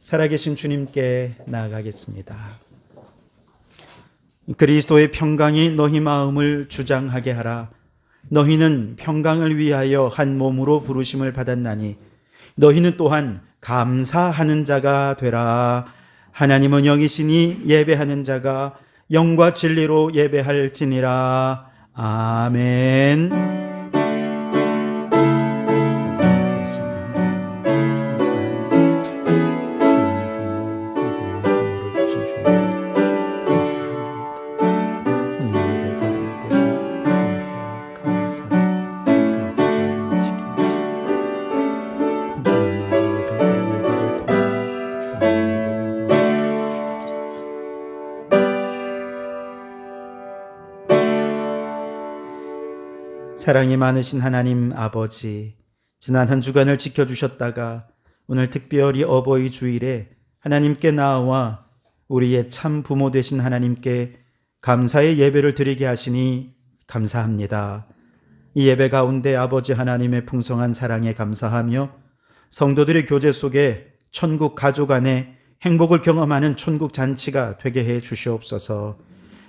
살아계신 주님께 나아가겠습니다. 그리스도의 평강이 너희 마음을 주장하게 하라. 너희는 평강을 위하여 한 몸으로 부르심을 받았나니 너희는 또한 감사하는 자가 되라. 하나님은 영이시니 예배하는 자가 영과 진리로 예배할지니라. 아멘. 사랑이 많으신 하나님 아버지, 지난 한 주간을 지켜주셨다가 오늘 특별히 어버이 주일에 하나님께 나와 우리의 참 부모 되신 하나님께 감사의 예배를 드리게 하시니 감사합니다. 이 예배 가운데 아버지 하나님의 풍성한 사랑에 감사하며 성도들의 교제 속에 천국 가족 안에 행복을 경험하는 천국 잔치가 되게 해 주시옵소서.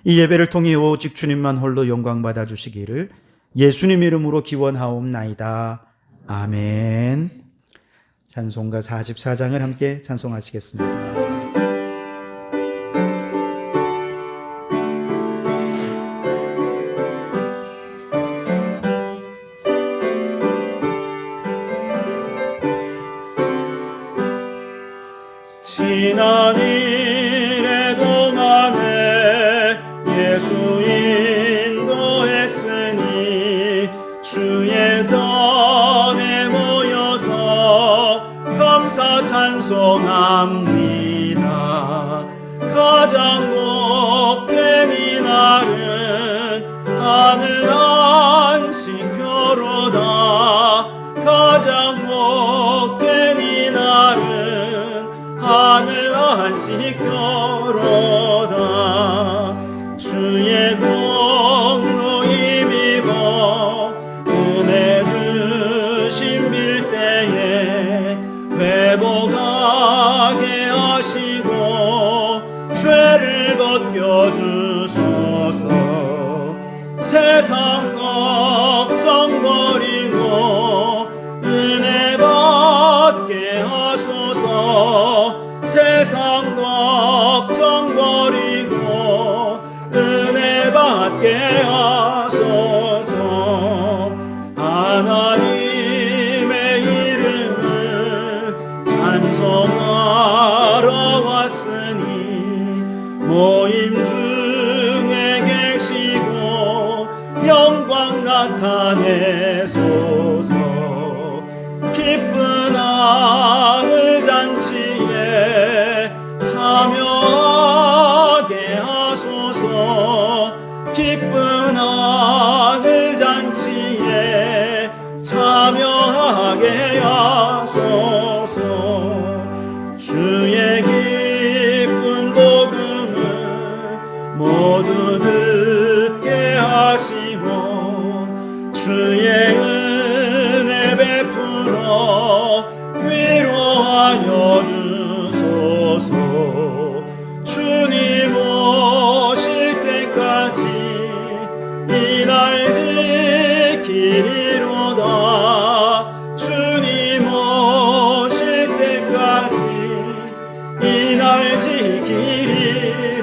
이 예배를 통해 오직 주님만 홀로 영광 받아 주시기를 예수님 이름으로 기원하옵나이다. 아멘. 찬송가 44장을 함께 찬송하시겠습니다. 지난 일의 동안에 예수 인도했으니 주의 전에 모여서 감사 찬송합니다. 가장 복된 이날은 하늘 안식표로다. 가장 복된 이날은 하늘 안식표로다. 주의 공로 힘입어 은혜 주신 빌때에 회복하게 하시고 죄를 벗겨주소서. 세상 걱정 버리고 은혜 받게 하소서. 세상 걱정 버리고 은혜 받게 하소서. 하나님의 이름을 찬송하러 왔으니 모임 중에 계시고 영광 나타내소서. 기쁜 하늘 잔치에 참여하게 하소서. 기쁜 하늘 잔치에 참여하게 하소서. 주의 기쁜 복음을 모두 듣게 하시고 주의 은혜 베풀어 위로하여 주소서. 주님 오실 때까지 이날 지키리로다. 주님 오실 때까지 이날 지키리로다.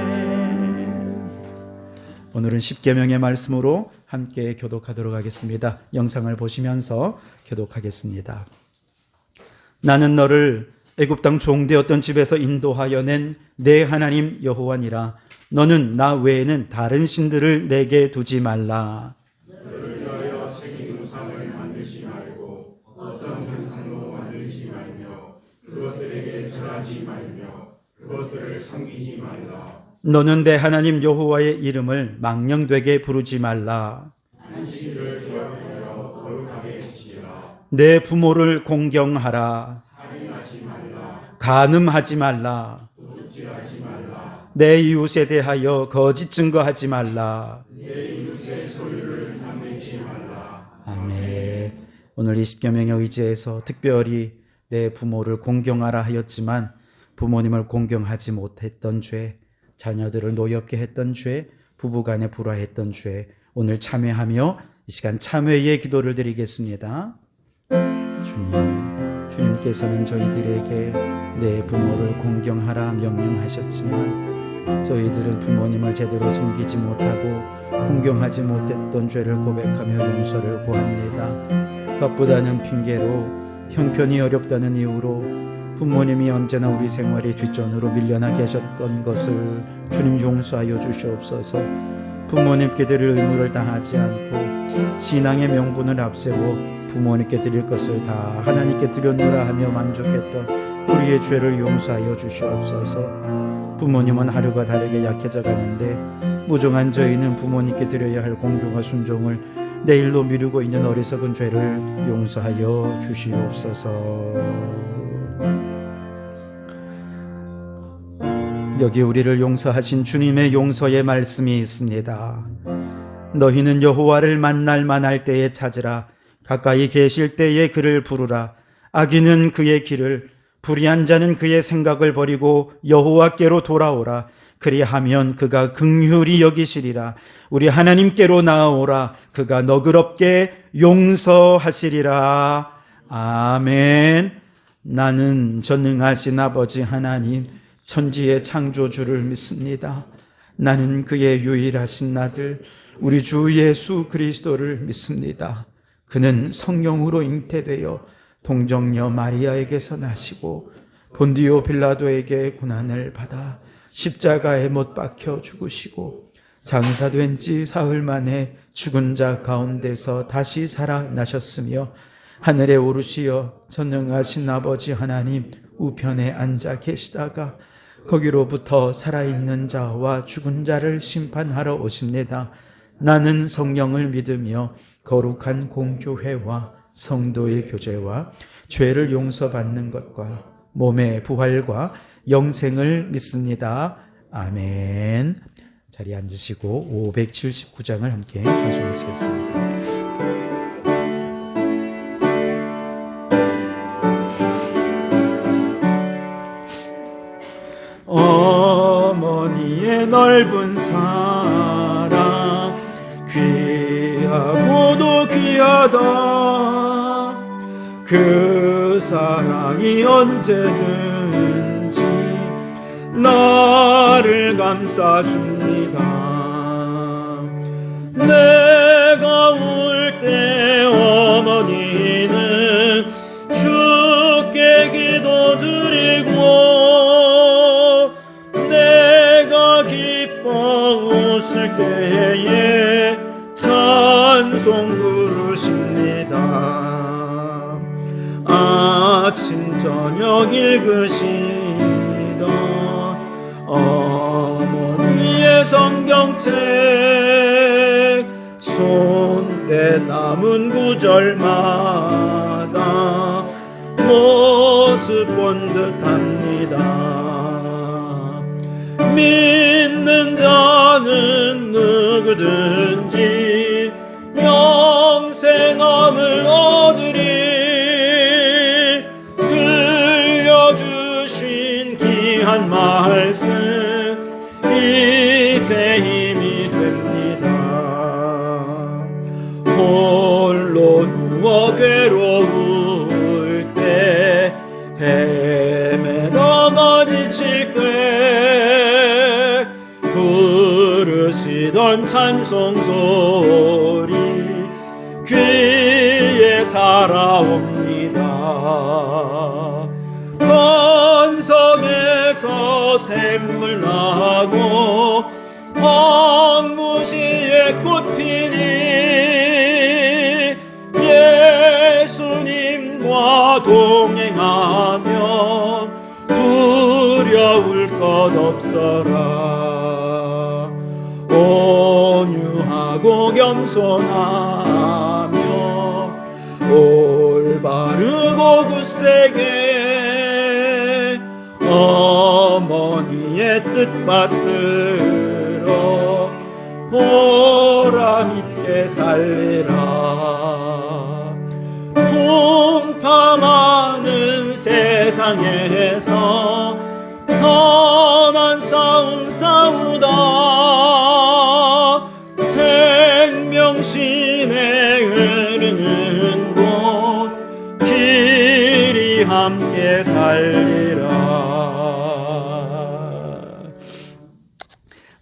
아멘. 오늘은 십계명의 말씀으로 함께 교독하도록 하겠습니다. 영상을 보시면서 교독하겠습니다. 나는 너를 애굽 땅 종되었던 집에서 인도하여 낸 내 하나님 여호와니라. 너는 나 외에는 다른 신들을 내게 두지 말라. 너를 위하여 생긴 우상을 만들지 말고 어떤 형상도 만들지 말며 그것들에게 절하지 말며 그것들을 섬기지 말라. 너는 내 하나님 여호와의 이름을 망령되게 부르지 말라. 안식일을 기억하여 거룩하게 지키라. 내 부모를 공경하라. 살인하지 말라. 간음하지 말라. 도둑질하지 말라. 내 이웃에 대하여 거짓 증거하지 말라. 내 이웃의 소유 아멘. 오늘 20여 명의 의지에서 특별히 내 부모를 공경하라 하였지만 부모님을 공경하지 못했던 죄, 자녀들을 노엽게 했던 죄, 부부간에 불화했던 죄, 오늘 참회하며 이 시간 참회의 기도를 드리겠습니다. 주님께서는 저희들에게 내 부모를 공경하라 명령하셨지만 저희들은 부모님을 제대로 섬기지 못하고 공경하지 못했던 죄를 고백하며 용서를 구합니다. 밥보다는 핑계로 형편이 어렵다는 이유로 부모님이 언제나 우리 생활의 뒷전으로 밀려나 계셨던 것을 주님 용서하여 주시옵소서. 부모님께 드릴 의무를 다하지 않고 신앙의 명분을 앞세워 부모님께 드릴 것을 다 하나님께 드렸노라 하며 만족했던 우리의 죄를 용서하여 주시옵소서. 부모님은 하루가 다르게 약해져 가는데 무정한 저희는 부모님께 드려야 할 공경과 순종을 내일로 미루고 있는 어리석은 죄를 용서하여 주시옵소서. 여기 우리를 용서하신 주님의 용서의 말씀이 있습니다. 너희는 여호와를 만날 만할 때에 찾으라. 가까이 계실 때에 그를 부르라. 악인은 그의 길을, 불의한 자는 그의 생각을 버리고 여호와께로 돌아오라. 그리하면 그가 긍휼히 여기시리라. 우리 하나님께로 나아오라. 그가 너그럽게 용서하시리라. 아멘. 나는 전능하신 아버지 하나님, 천지의 창조주를 믿습니다. 나는 그의 유일하신 아들 우리 주 예수 그리스도를 믿습니다. 그는 성령으로 잉태되어 동정녀 마리아에게서 나시고 본디오 빌라도에게 고난을 받아 십자가에 못 박혀 죽으시고 장사된 지 사흘 만에 죽은 자 가운데서 다시 살아나셨으며 하늘에 오르시어 전능하신 아버지 하나님 우편에 앉아 계시다가 거기로부터 살아있는 자와 죽은 자를 심판하러 오십니다. 나는 성령을 믿으며 거룩한 공교회와 성도의 교제와 죄를 용서받는 것과 몸의 부활과 영생을 믿습니다. 아멘. 자리에 앉으시고 579장을 함께 찬송하시겠습니다. 어머니의 넓은 사랑 귀하고도 귀하다. 그 사랑이 언제든지 나를 감싸줍니다. 내가 울 때 어머니는 주께 기도드리고 내가 기뻐 웃을 때에 찬송 부르십니다. 아침 저녁 읽으시던 어머니의 성경책 손때 남은 구절마다 모습 본 듯합니다. 믿는 자는 누구든지 영생함을 얻으리. 들려주신 귀한 말씀 이제 힘이 됩니다. 홀로 누워 괴로울 때 헤매다가 지칠 때 부르시던 찬송 소리 귀에 살아옵니다. 반석에서 샘물 나고 황무지에 꽃 피니 예수님과 동행하면 두려울 것 없어라. 온유하고 겸손하며 올바르고 굳세게 어머니의 뜻 받들어 보람 있게 함께 살리라. 풍파많은 세상에서 선한 싸움 싸우다 생명신에 흐르는 곳 길이 함께 살리라.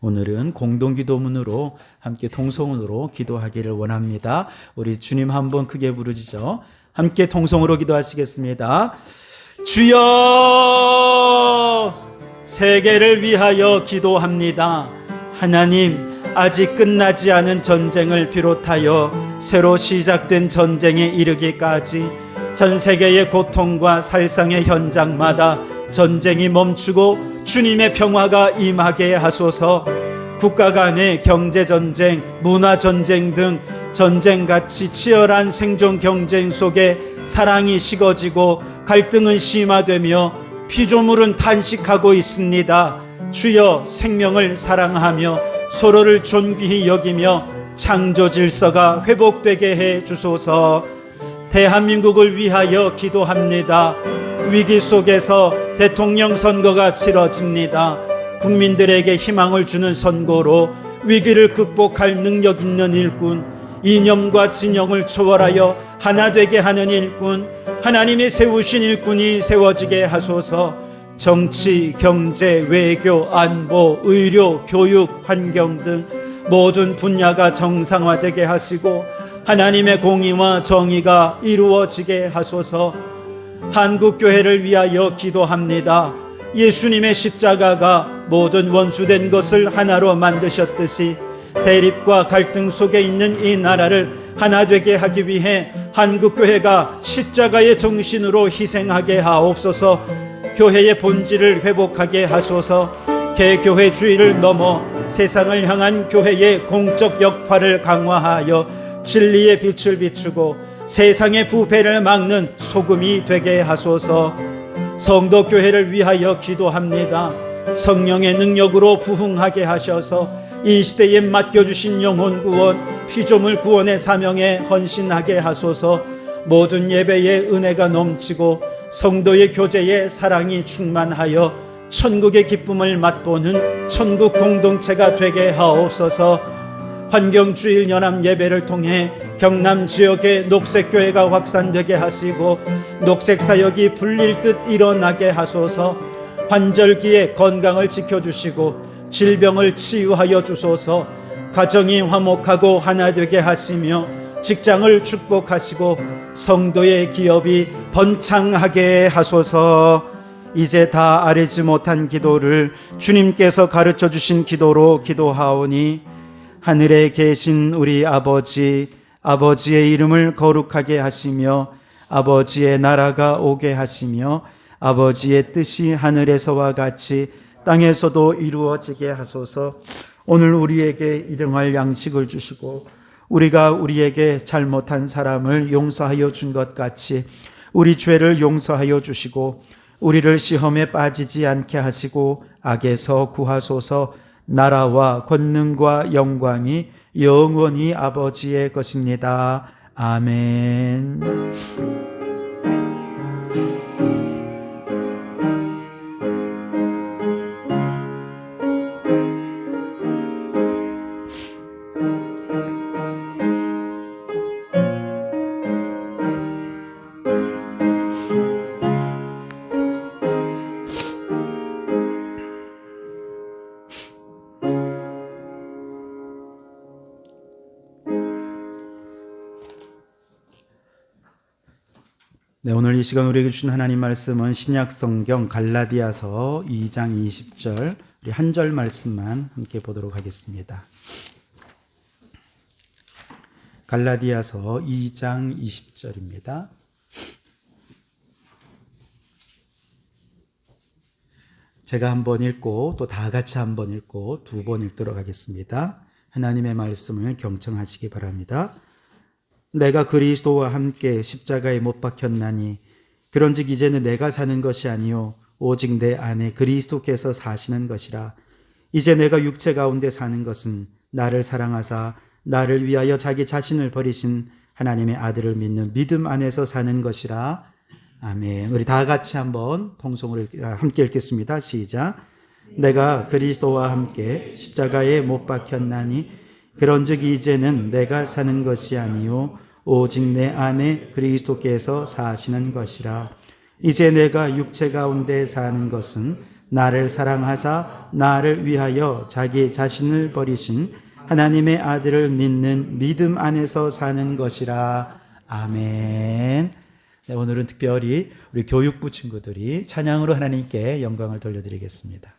오늘은 공동기도문으로 함께 통성으로 기도하기를 원합니다. 우리 주님 한번 크게 부르짖어 함께 통성으로 기도하시겠습니다. 주여, 세계를 위하여 기도합니다. 하나님, 아직 끝나지 않은 전쟁을 비롯하여 새로 시작된 전쟁에 이르기까지 전 세계의 고통과 살상의 현장마다 전쟁이 멈추고 주님의 평화가 임하게 하소서. 국가 간의 경제전쟁, 문화전쟁 등 전쟁같이 치열한 생존 경쟁 속에 사랑이 식어지고 갈등은 심화되며 피조물은 탄식하고 있습니다. 주여, 생명을 사랑하며 서로를 존귀히 여기며 창조 질서가 회복되게 해 주소서. 대한민국을 위하여 기도합니다. 위기 속에서 대통령 선거가 치러집니다. 국민들에게 희망을 주는 선거로 위기를 극복할 능력 있는 일꾼, 이념과 진영을 초월하여 하나 되게 하는 일꾼, 하나님이 세우신 일꾼이 세워지게 하소서. 정치, 경제, 외교, 안보, 의료, 교육, 환경 등 모든 분야가 정상화되게 하시고 하나님의 공의와 정의가 이루어지게 하소서. 한국교회를 위하여 기도합니다. 예수님의 십자가가 모든 원수된 것을 하나로 만드셨듯이 대립과 갈등 속에 있는 이 나라를 하나 되게 하기 위해 한국교회가 십자가의 정신으로 희생하게 하옵소서. 교회의 본질을 회복하게 하소서. 개교회주의를 넘어 세상을 향한 교회의 공적 역할을 강화하여 진리의 빛을 비추고 세상의 부패를 막는 소금이 되게 하소서. 성도교회를 위하여 기도합니다. 성령의 능력으로 부흥하게 하셔서 이 시대에 맡겨주신 영혼 구원, 피조물 구원의 사명에 헌신하게 하소서. 모든 예배에 은혜가 넘치고 성도의 교제에 사랑이 충만하여 천국의 기쁨을 맛보는 천국 공동체가 되게 하옵소서. 환경주일 연합 예배를 통해 경남 지역의 녹색교회가 확산되게 하시고 녹색사역이 불릴 듯 일어나게 하소서. 환절기에 건강을 지켜주시고 질병을 치유하여 주소서. 가정이 화목하고 하나 되게 하시며 직장을 축복하시고 성도의 기업이 번창하게 하소서. 이제 다 아뢰지 못한 기도를 주님께서 가르쳐 주신 기도로 기도하오니 하늘에 계신 우리 아버지, 아버지의 이름을 거룩하게 하시며 아버지의 나라가 오게 하시며 아버지의 뜻이 하늘에서와 같이 땅에서도 이루어지게 하소서. 오늘 우리에게 일용할 양식을 주시고 우리가 우리에게 잘못한 사람을 용서하여 준 것 같이 우리 죄를 용서하여 주시고 우리를 시험에 빠지지 않게 하시고 악에서 구하소서. 나라와 권능과 영광이 영원히 아버지의 것입니다. 아멘. 네, 오늘 이 시간 우리에게 주신 하나님 말씀은 신약 성경 갈라디아서 2장 20절 우리 한 절 말씀만 함께 보도록 하겠습니다. 갈라디아서 2장 20절입니다. 제가 한번 읽고 또 다 같이 한번 읽고 두 번 읽도록 하겠습니다. 하나님의 말씀을 경청하시기 바랍니다. 내가 그리스도와 함께 십자가에 못 박혔나니 그런즉 이제는 내가 사는 것이 아니요 오직 내 안에 그리스도께서 사시는 것이라. 이제 내가 육체 가운데 사는 것은 나를 사랑하사 나를 위하여 자기 자신을 버리신 하나님의 아들을 믿는 믿음 안에서 사는 것이라. 아멘. 우리 다 같이 한번 통성으로 함께 읽겠습니다. 시작. 내가 그리스도와 함께 십자가에 못 박혔나니 그런즉 이제는 내가 사는 것이 아니요 오직 내 안에 그리스도께서 사시는 것이라. 이제 내가 육체 가운데 사는 것은 나를 사랑하사 나를 위하여 자기 자신을 버리신 하나님의 아들을 믿는 믿음 안에서 사는 것이라. 아멘. 네, 오늘은 특별히 우리 교육부 친구들이 찬양으로 하나님께 영광을 돌려드리겠습니다.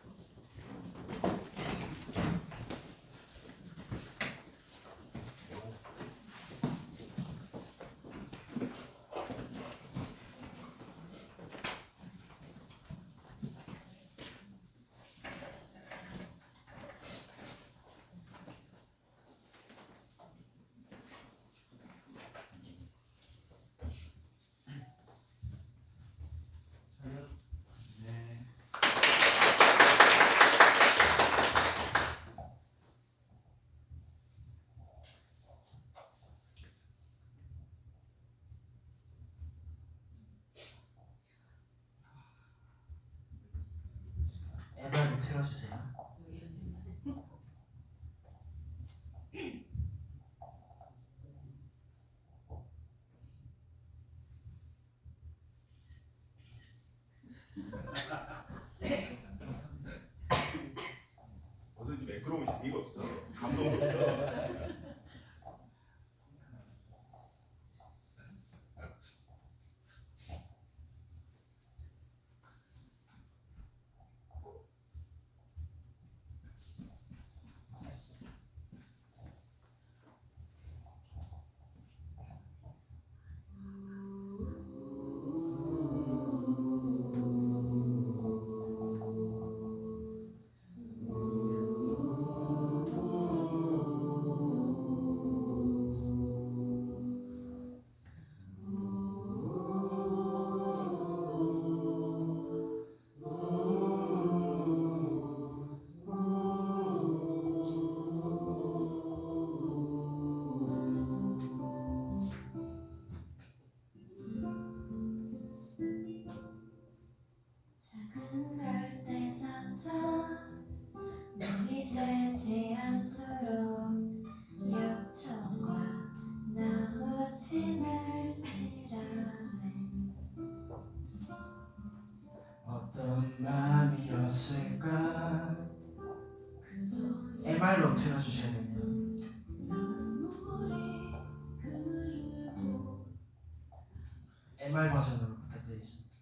앱을 틀어주세요. 뭐든지 매끄러움이 재미가 없어. 감동이 없어. 작은 갈대상자 눈이 새지 않도록 약초와 나무진을 지라네. 어떤 마음이었을까? MR로 틀어주셔야 됩니다. MR 버전으로 부탁드리겠습니다.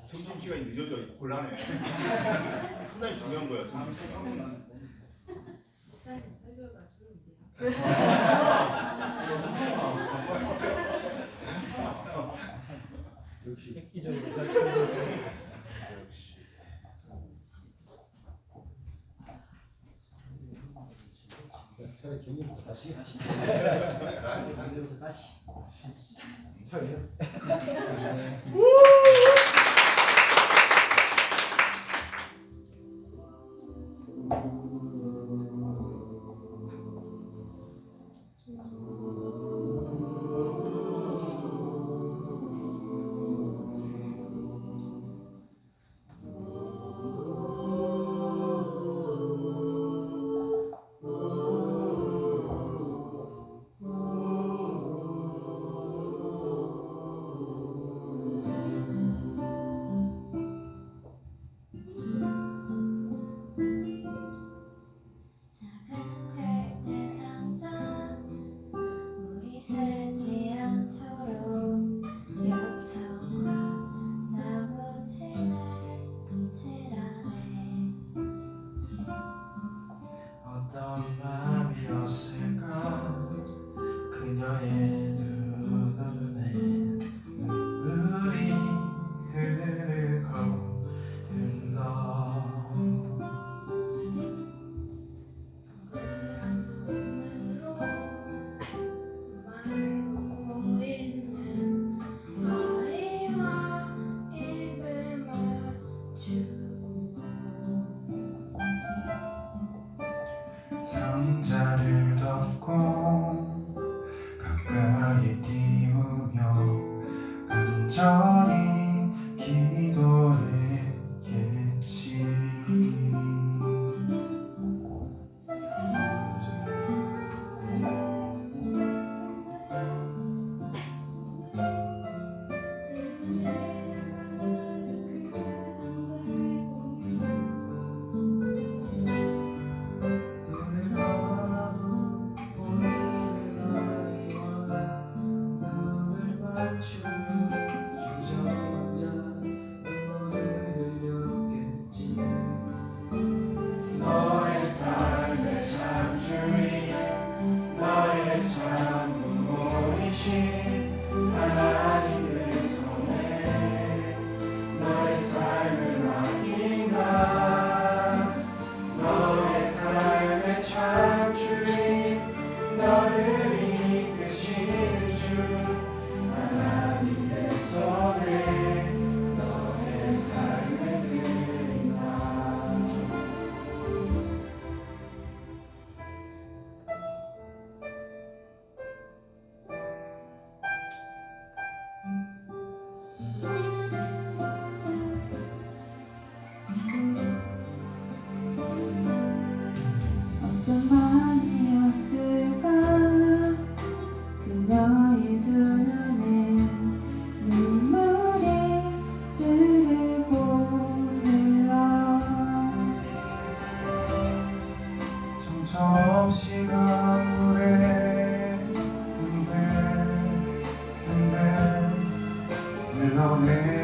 점심시간이 늦어져. 곤란해. 상당히 중요한 거야. 점심시간. 역시 획기적으로 역시. 차라리 경기부터 다시 경기부터 다시 차례요?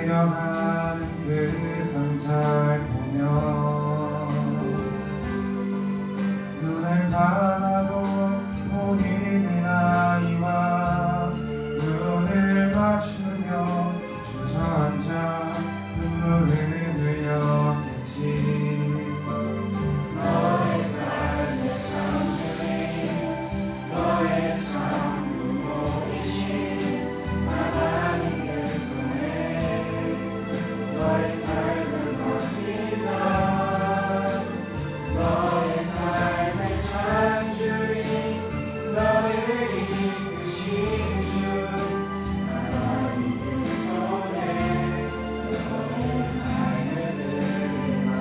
내려가는 그 산 잘 보며 눈을 감아도 보이는 아이와 눈을 맞추며 주저앉아 눈물을 흘렸겠지. 너의 삶의 창조인 너의 참 부모이신 하나님의 손에 너의 삶을 맡긴다. 너의 삶의 창조인 너를 이끄신 주 하나님의 손에 너의 삶을 드린다.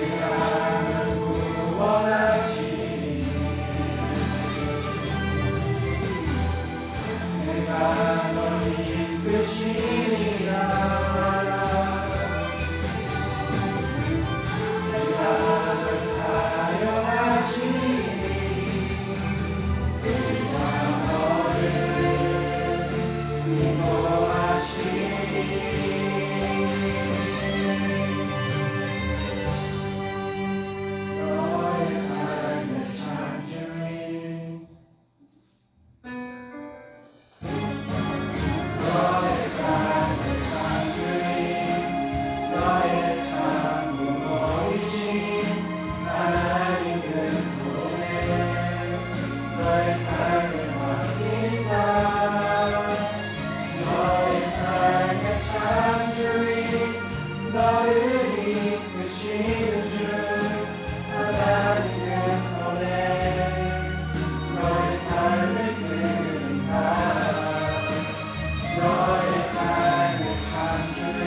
그가 구원하시니 그가 너를 이끄시리라. 너의 삶의 창조인 너의 삶의 창조인 너의 참 부모이신 하나님 그 손에 너의 삶을 맡긴다. 너의 삶의 창조인 너를 이끄시는 주 하나님의 손에 너의 삶을 드린다. 너의 삶의 창조인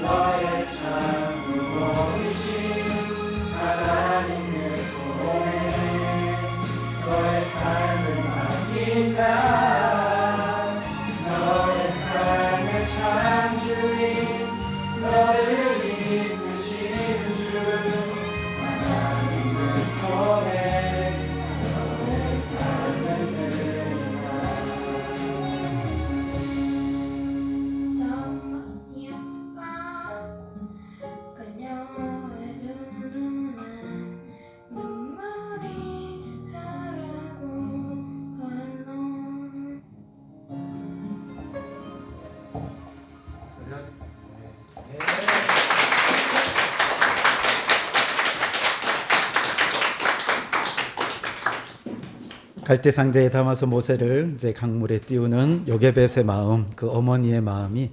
너의 참 부모이신 하나님의 손에 너의 삶을 맡긴다. 너의 삶의 창조인 너를 이끄시는 주 하나님의 손에 너의 삶을 드린다. 너의 습관 그녀의 두 눈엔 눈물이 흐르고 흘러. 갈대상자에 담아서 모세를 이제 강물에 띄우는 요게벳의 마음, 그 어머니의 마음이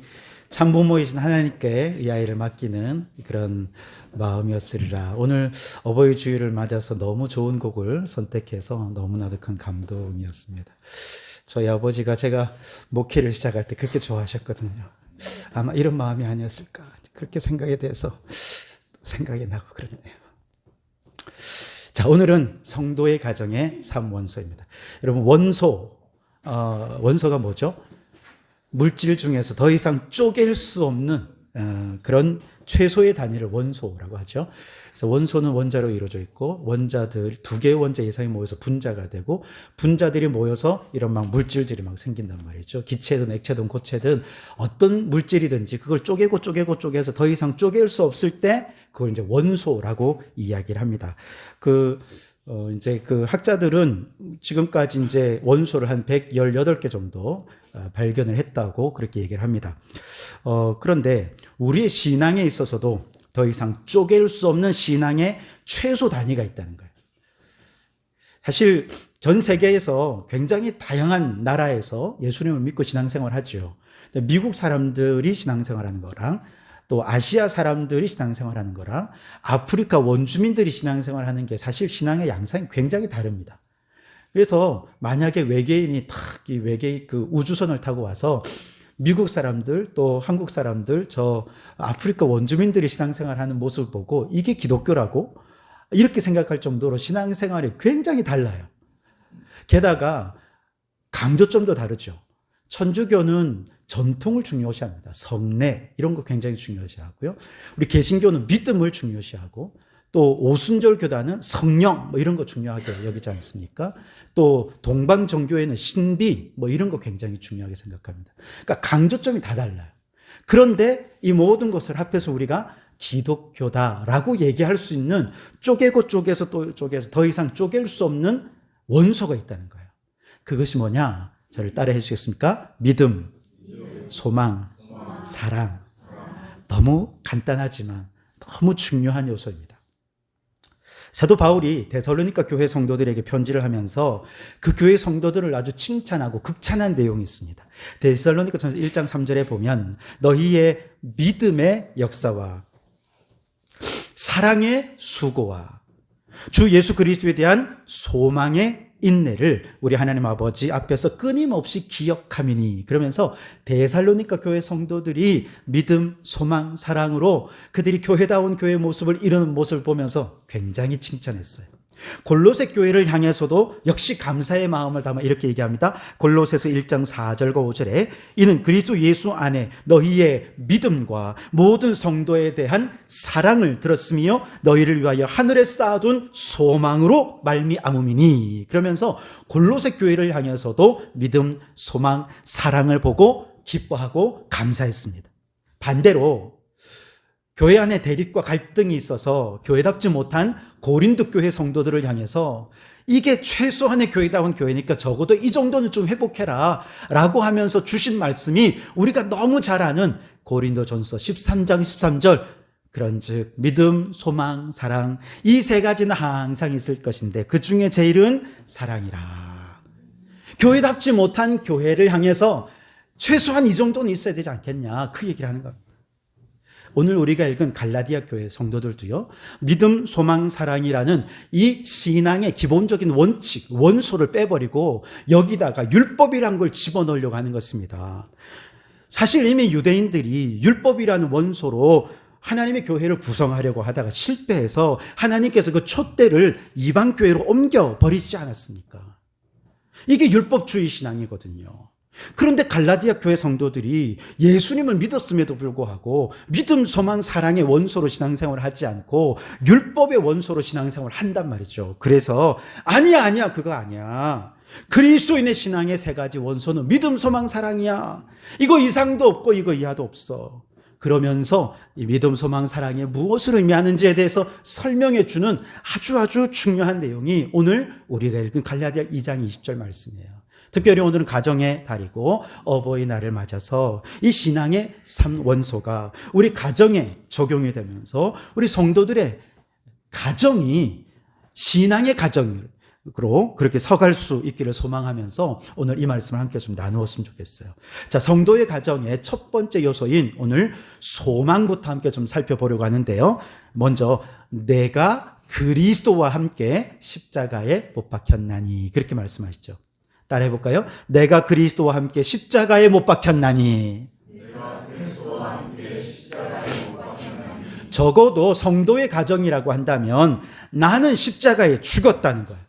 참 부모이신 하나님께 이 아이를 맡기는 그런 마음이었으리라. 오늘 어버이 주일을 맞아서 너무 좋은 곡을 선택해서 너무나도 큰 감동이었습니다. 저희 아버지가 제가 목회를 시작할 때 그렇게 좋아하셨거든요. 아마 이런 마음이 아니었을까 그렇게 생각에 대해서 생각이 나고 그렇네요. 자, 오늘은 성도의 가정의 3원소입니다. 여러분, 원소가 뭐죠? 물질 중에서 더 이상 쪼갤 수 없는 그런 최소의 단위를 원소라고 하죠. 그래서 원소는 원자로 이루어져 있고 원자들 두 개의 원자 이상이 모여서 분자가 되고 분자들이 모여서 이런 막 물질들이 막 생긴단 말이죠. 기체든 액체든 고체든 어떤 물질이든지 그걸 쪼개서 더 이상 쪼갤 수 없을 때 그걸 이제 원소라고 이야기를 합니다. 이제 그 학자들은 지금까지 이제 원소를 한 118개 정도 발견을 했다고 그렇게 얘기를 합니다. 그런데 우리의 신앙에 있어서도 더 이상 쪼갤 수 없는 신앙의 최소 단위가 있다는 거예요. 사실 전 세계에서 굉장히 다양한 나라에서 예수님을 믿고 신앙생활을 하죠. 미국 사람들이 신앙생활하는 거랑 또 아시아 사람들이 신앙생활하는 거랑 아프리카 원주민들이 신앙생활하는 게 사실 신앙의 양상이 굉장히 다릅니다. 그래서 만약에 외계인이 그 우주선을 타고 와서 미국 사람들 또 한국 사람들 저 아프리카 원주민들이 신앙생활하는 모습을 보고 이게 기독교라고 이렇게 생각할 정도로 신앙생활이 굉장히 달라요. 게다가 강조점도 다르죠. 천주교는 전통을 중요시합니다. 성례 이런 거 굉장히 중요시하고요. 우리 개신교는 믿음을 중요시하고 또 오순절 교단은 성령 뭐 이런 거 중요하게 여기지 않습니까? 또 동방 종교에는 신비 뭐 이런 거 굉장히 중요하게 생각합니다. 그러니까 강조점이 다 달라요. 그런데 이 모든 것을 합해서 우리가 기독교다라고 얘기할 수 있는 쪼개고 쪼개서 또 쪼개서 더 이상 쪼갤 수 없는 원소가 있다는 거예요. 그것이 뭐냐? 저를 따라해 주시겠습니까? 믿음, 소망, 사랑. 너무 간단하지만 너무 중요한 요소입니다. 사도 바울이 데살로니가 교회 성도들에게 편지를 하면서 그 교회 성도들을 아주 칭찬하고 극찬한 내용이 있습니다. 데살로니가전서 1장 3절에 보면 너희의 믿음의 역사와 사랑의 수고와 주 예수 그리스도에 대한 소망의 인내를 우리 하나님 아버지 앞에서 끊임없이 기억하미니, 그러면서 데살로니가 교회 성도들이 믿음, 소망, 사랑으로 그들이 교회다운 교회의 모습을 이루는 모습을 보면서 굉장히 칭찬했어요. 골로새 교회를 향해서도 역시 감사의 마음을 담아 이렇게 얘기합니다. 골로새서 1장 4절과 5절에 이는 그리스도 예수 안에 너희의 믿음과 모든 성도에 대한 사랑을 들었으며 너희를 위하여 하늘에 쌓아둔 소망으로 말미암음이니, 그러면서 골로새 교회를 향해서도 믿음, 소망, 사랑을 보고 기뻐하고 감사했습니다. 반대로 교회 안에 대립과 갈등이 있어서 교회답지 못한 고린도 교회 성도들을 향해서 이게 최소한의 교회다운 교회니까 적어도 이 정도는 좀 회복해라 라고 하면서 주신 말씀이 우리가 너무 잘 아는 고린도전서 13장 13절, 그런즉 믿음, 소망, 사랑 이 세 가지는 항상 있을 것인데 그 중에 제일은 사랑이라. 교회답지 못한 교회를 향해서 최소한 이 정도는 있어야 되지 않겠냐, 그 얘기를 하는 겁니다. 오늘 우리가 읽은 갈라디아 교회 성도들도요, 믿음, 소망, 사랑이라는 이 신앙의 기본적인 원칙, 원소를 빼버리고 여기다가 율법이란 걸 집어넣으려고 하는 것입니다. 사실 이미 유대인들이 율법이라는 원소로 하나님의 교회를 구성하려고 하다가 실패해서 하나님께서 그 촛대를 이방 교회로 옮겨버리지 않았습니까? 이게 율법주의 신앙이거든요. 그런데 갈라디아 교회 성도들이 예수님을 믿었음에도 불구하고 믿음, 소망, 사랑의 원소로 신앙생활을 하지 않고 율법의 원소로 신앙생활을 한단 말이죠. 그래서 아니야 그거 아니야. 그리스도인의 신앙의 세 가지 원소는 믿음, 소망, 사랑이야. 이거 이상도 없고 이거 이하도 없어. 그러면서 이 믿음, 소망, 사랑이 무엇을 의미하는지에 대해서 설명해 주는 아주 중요한 내용이 오늘 우리가 읽은 갈라디아 2장 20절 말씀이에요. 특별히 오늘은 가정의 달이고 어버이날을 맞아서 이 신앙의 3원소가 우리 가정에 적용이 되면서 우리 성도들의 가정이 신앙의 가정으로 그렇게 서갈 수 있기를 소망하면서 오늘 이 말씀을 함께 좀 나누었으면 좋겠어요. 자, 성도의 가정의 첫 번째 요소인 오늘 소망부터 함께 좀 살펴보려고 하는데요. 먼저 내가 그리스도와 함께 십자가에 못 박혔나니, 그렇게 말씀하시죠. 따라해 볼까요? 내가 그리스도와 함께 십자가에 못 박혔나니. 적어도 성도의 가정이라고 한다면 나는 십자가에 죽었다는 거예요.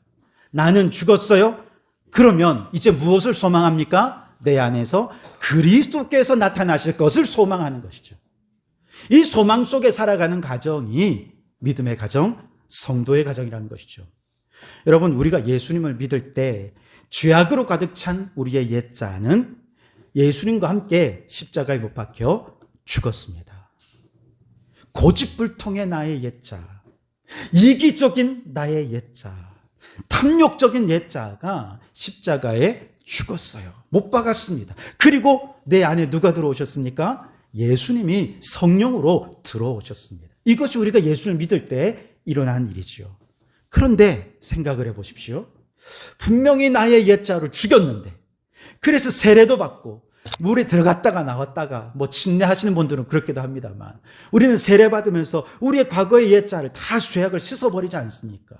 나는 죽었어요? 그러면 이제 무엇을 소망합니까? 내 안에서 그리스도께서 나타나실 것을 소망하는 것이죠. 이 소망 속에 살아가는 가정이 믿음의 가정, 성도의 가정이라는 것이죠. 여러분, 우리가 예수님을 믿을 때 죄악으로 가득 찬 우리의 옛자는 예수님과 함께 십자가에 못 박혀 죽었습니다. 고집불통의 나의 옛자, 이기적인 나의 옛자, 탐욕적인 옛자가 십자가에 죽었어요. 못 박았습니다. 그리고 내 안에 누가 들어오셨습니까? 예수님이 성령으로 들어오셨습니다. 이것이 우리가 예수를 믿을 때 일어난 일이죠. 그런데 생각을 해보십시오. 분명히 나의 옛자를 죽였는데, 그래서 세례도 받고 물에 들어갔다가 나왔다가 뭐 침례하시는 분들은 그렇게도 합니다만 우리는 세례 받으면서 우리의 과거의 옛자를 다 죄악을 씻어버리지 않습니까?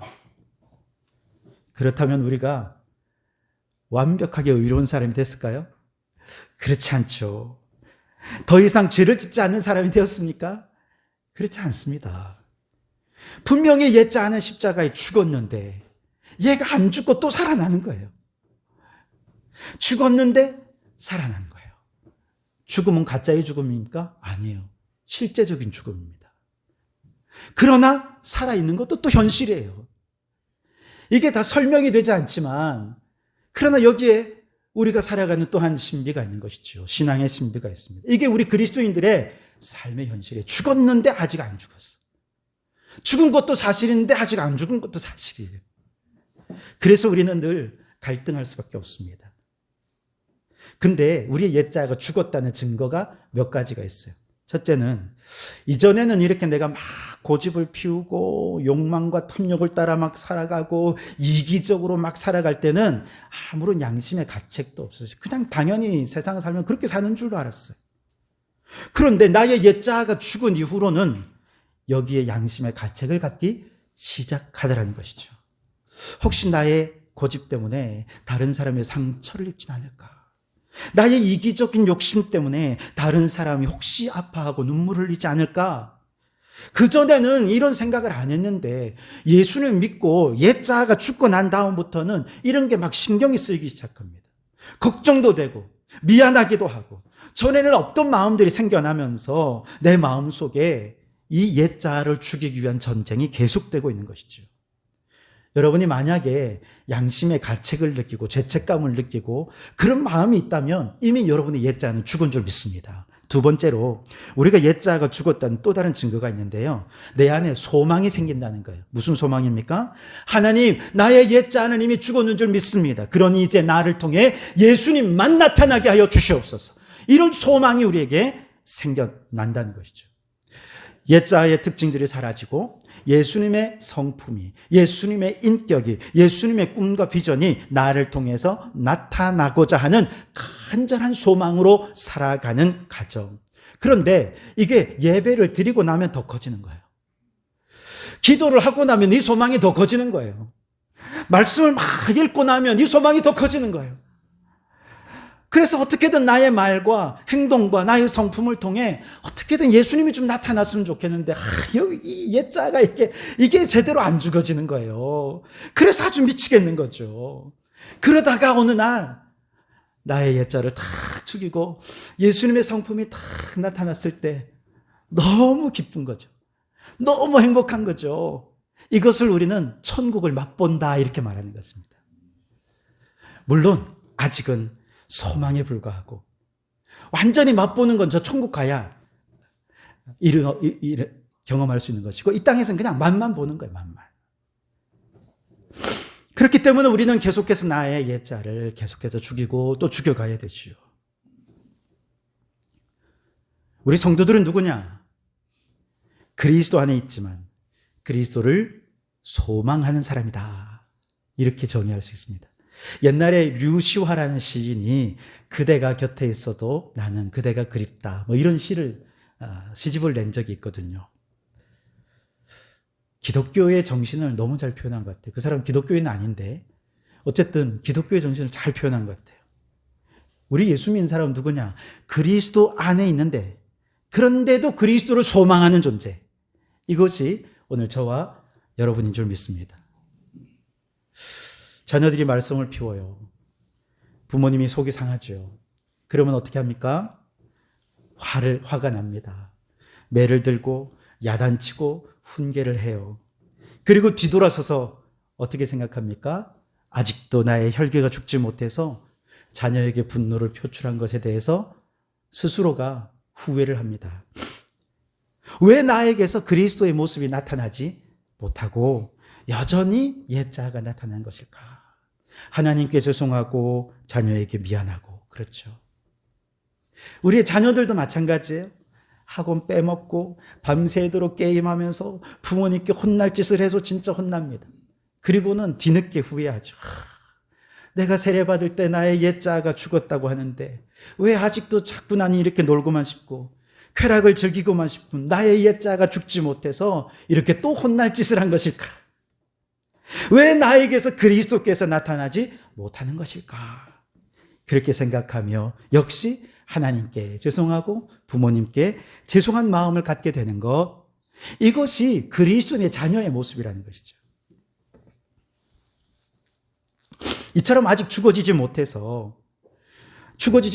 그렇다면 우리가 완벽하게 의로운 사람이 됐을까요? 그렇지 않죠. 더 이상 죄를 짓지 않는 사람이 되었습니까? 그렇지 않습니다. 분명히 옛자 안은 십자가에 죽었는데 얘가 안 죽고 또 살아나는 거예요. 죽었는데 살아나는 거예요. 죽음은 가짜의 죽음입니까? 아니에요. 실제적인 죽음입니다. 그러나 살아있는 것도 또 현실이에요. 이게 다 설명이 되지 않지만, 그러나 여기에 우리가 살아가는 또 한 신비가 있는 것이죠. 신앙의 신비가 있습니다. 이게 우리 그리스도인들의 삶의 현실이에요. 죽었는데 아직 안 죽었어. 죽은 것도 사실인데 아직 안 죽은 것도 사실이에요. 그래서 우리는 늘 갈등할 수밖에 없습니다. 근데 우리의 옛자가 죽었다는 증거가 몇 가지가 있어요. 첫째는, 이전에는 이렇게 내가 막 고집을 피우고 욕망과 탐욕을 따라 막 살아가고 이기적으로 막 살아갈 때는 아무런 양심의 가책도 없었어요. 그냥 당연히 세상을 살면 그렇게 사는 줄로 알았어요. 그런데 나의 옛자가 죽은 이후로는 여기에 양심의 가책을 갖기 시작하더라는 것이죠. 혹시 나의 고집 때문에 다른 사람의 상처를 입진 않을까? 나의 이기적인 욕심 때문에 다른 사람이 혹시 아파하고 눈물을 흘리지 않을까? 그전에는 이런 생각을 안 했는데 예수를 믿고 옛자아가 죽고 난 다음부터는 이런 게 막 신경이 쓰이기 시작합니다. 걱정도 되고 미안하기도 하고, 전에는 없던 마음들이 생겨나면서 내 마음속에 이 옛자아를 죽이기 위한 전쟁이 계속되고 있는 것이죠. 여러분이 만약에 양심의 가책을 느끼고 죄책감을 느끼고 그런 마음이 있다면 이미 여러분의 옛자아는 죽은 줄 믿습니다. 두 번째로, 우리가 옛자아가 죽었다는 또 다른 증거가 있는데요. 내 안에 소망이 생긴다는 거예요. 무슨 소망입니까? 하나님, 나의 옛자아는 이미 죽었는 줄 믿습니다. 그러니 이제 나를 통해 예수님만 나타나게 하여 주시옵소서. 이런 소망이 우리에게 생겨난다는 것이죠. 옛자아의 특징들이 사라지고 예수님의 성품이, 예수님의 인격이, 예수님의 꿈과 비전이 나를 통해서 나타나고자 하는 간절한 소망으로 살아가는 가정. 그런데 이게 예배를 드리고 나면 더 커지는 거예요. 기도를 하고 나면 이 소망이 더 커지는 거예요. 말씀을 막 읽고 나면 이 소망이 더 커지는 거예요. 그래서 어떻게든 나의 말과 행동과 나의 성품을 통해 어떻게든 예수님이 좀 나타났으면 좋겠는데, 여기 이 옛자가 이게 제대로 안 죽어지는 거예요. 그래서 아주 미치겠는 거죠. 그러다가 어느 날 나의 옛자를 탁 죽이고 예수님의 성품이 탁 나타났을 때 너무 기쁜 거죠. 너무 행복한 거죠. 이것을 우리는 천국을 맛본다 이렇게 말하는 것입니다. 물론 아직은 소망에 불과하고, 완전히 맛보는 건 저 천국 가야 경험할 수 있는 것이고, 이 땅에서는 그냥 맛만 보는 거예요. 맛만. 그렇기 때문에 우리는 계속해서 나의 옛자를 계속해서 죽이고 또 죽여가야 되지요. 우리 성도들은 누구냐? 그리스도 안에 있지만 그리스도를 소망하는 사람이다, 이렇게 정의할 수 있습니다. 옛날에 류시화라는 시인이 그대가 곁에 있어도 나는 그대가 그립다, 뭐 이런 시집을 낸 적이 있거든요. 기독교의 정신을 너무 잘 표현한 것 같아요. 그 사람은 기독교인은 아닌데 어쨌든 기독교의 정신을 잘 표현한 것 같아요. 우리 예수 믿는 사람은 누구냐? 그리스도 안에 있는데 그런데도 그리스도를 소망하는 존재. 이것이 오늘 저와 여러분인 줄 믿습니다. 자녀들이 말썽을 피워요. 부모님이 속이 상하죠. 그러면 어떻게 합니까? 화가 납니다. 매를 들고 야단치고 훈계를 해요. 그리고 뒤돌아서서 어떻게 생각합니까? 아직도 나의 혈기가 죽지 못해서 자녀에게 분노를 표출한 것에 대해서 스스로가 후회를 합니다. 왜 나에게서 그리스도의 모습이 나타나지 못하고 여전히 옛자가 나타난 것일까? 하나님께 죄송하고 자녀에게 미안하고, 그렇죠. 우리의 자녀들도 마찬가지예요. 학원 빼먹고 밤새도록 게임하면서 부모님께 혼날 짓을 해서 진짜 혼납니다. 그리고는 뒤늦게 후회하죠. 내가 세례받을 때 나의 옛자가 죽었다고 하는데 왜 아직도 자꾸 나는 이렇게 놀고만 싶고 쾌락을 즐기고만 싶은 나의 옛자가 죽지 못해서 이렇게 또 혼날 짓을 한 것일까? 왜 나에게서 그리스도께서 나타나지 못하는 것일까? 그렇게 생각하며 역시 하나님께 죄송하고 부모님께 죄송한 마음을 갖게 되는 것, 이것이 그리스도의 자녀의 모습이라는 것이죠. 이처럼 아직 죽어지지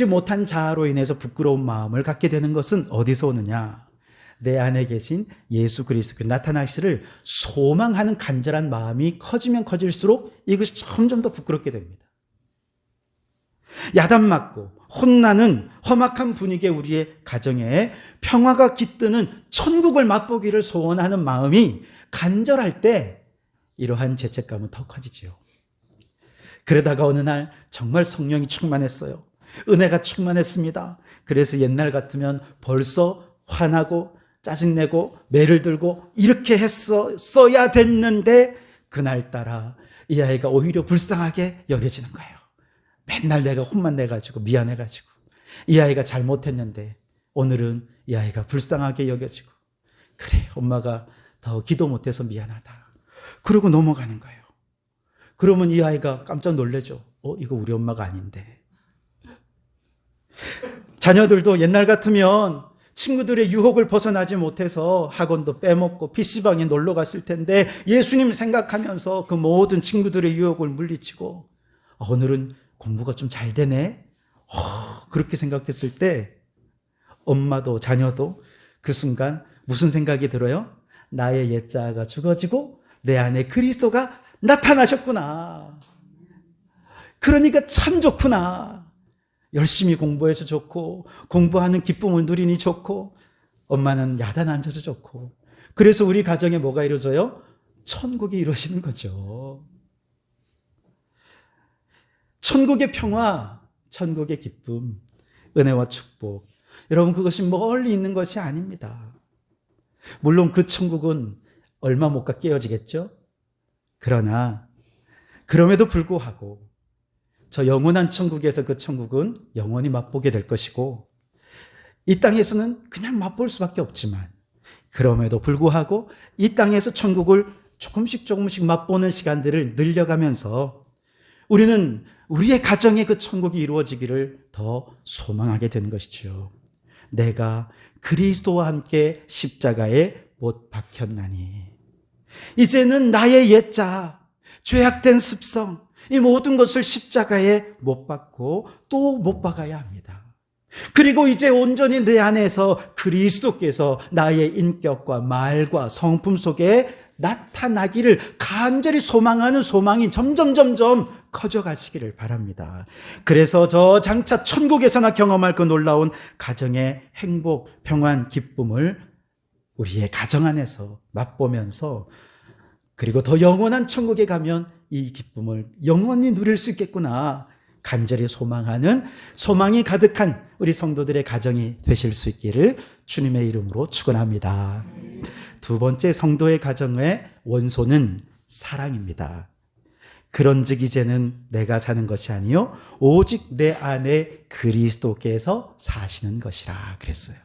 못한 자아로 인해서 부끄러운 마음을 갖게 되는 것은 어디서 오느냐? 내 안에 계신 예수 그리스도께 나타나시를 소망하는 간절한 마음이 커지면 커질수록 이것이 점점 더 부끄럽게 됩니다. 야단 맞고 혼나는 험악한 분위기의 우리의 가정에 평화가 깃드는 천국을 맛보기를 소원하는 마음이 간절할 때 이러한 죄책감은 더 커지지요. 그러다가 어느 날 정말 성령이 충만했어요. 은혜가 충만했습니다. 그래서 옛날 같으면 벌써 화나고 짜증내고 매를 들고 이렇게 했어야 됐는데 그날따라 이 아이가 오히려 불쌍하게 여겨지는 거예요. 맨날 내가 혼만 내가지고 미안해가지고 이 아이가 잘못했는데 오늘은 이 아이가 불쌍하게 여겨지고 그래 엄마가 더 기도 못해서 미안하다. 그러고 넘어가는 거예요. 그러면 이 아이가 깜짝 놀래죠. 이거 우리 엄마가 아닌데. 자녀들도 옛날 같으면 친구들의 유혹을 벗어나지 못해서 학원도 빼먹고 PC방에 놀러 갔을 텐데 예수님 생각하면서 그 모든 친구들의 유혹을 물리치고 오늘은 공부가 좀 잘 되네. 그렇게 생각했을 때 엄마도 자녀도 그 순간 무슨 생각이 들어요? 나의 옛자아가 죽어지고 내 안에 그리스도가 나타나셨구나. 그러니까 참 좋구나. 열심히 공부해서 좋고 공부하는 기쁨을 누리니 좋고 엄마는 야단 앉아서 좋고 그래서 우리 가정에 뭐가 이루어져요? 천국이 이루어지는 거죠. 천국의 평화, 천국의 기쁨, 은혜와 축복. 여러분 그것이 멀리 있는 것이 아닙니다. 물론 그 천국은 얼마 못 가 깨어지겠죠? 그러나 그럼에도 불구하고 저 영원한 천국에서 그 천국은 영원히 맛보게 될 것이고 이 땅에서는 그냥 맛볼 수밖에 없지만 그럼에도 불구하고 이 땅에서 천국을 조금씩 맛보는 시간들을 늘려가면서 우리는 우리의 가정에 그 천국이 이루어지기를 더 소망하게 되는 것이죠. 내가 그리스도와 함께 십자가에 못 박혔나니 이제는 나의 옛자, 죄악된 습성 이 모든 것을 십자가에 못 박고 또 못 박아야 합니다. 그리고 이제 온전히 내 안에서 그리스도께서 나의 인격과 말과 성품 속에 나타나기를 간절히 소망하는 소망이 점점 커져가시기를 바랍니다. 그래서 저 장차 천국에서나 경험할 그 놀라운 가정의 행복, 평안, 기쁨을 우리의 가정 안에서 맛보면서 그리고 더 영원한 천국에 가면 이 기쁨을 영원히 누릴 수 있겠구나 간절히 소망하는 소망이 가득한 우리 성도들의 가정이 되실 수 있기를 주님의 이름으로 축원합니다. 두 번째 성도의 가정의 원소는 사랑입니다. 그런즉 이제는 내가 사는 것이 아니요 오직 내 안에 그리스도께서 사시는 것이라 그랬어요.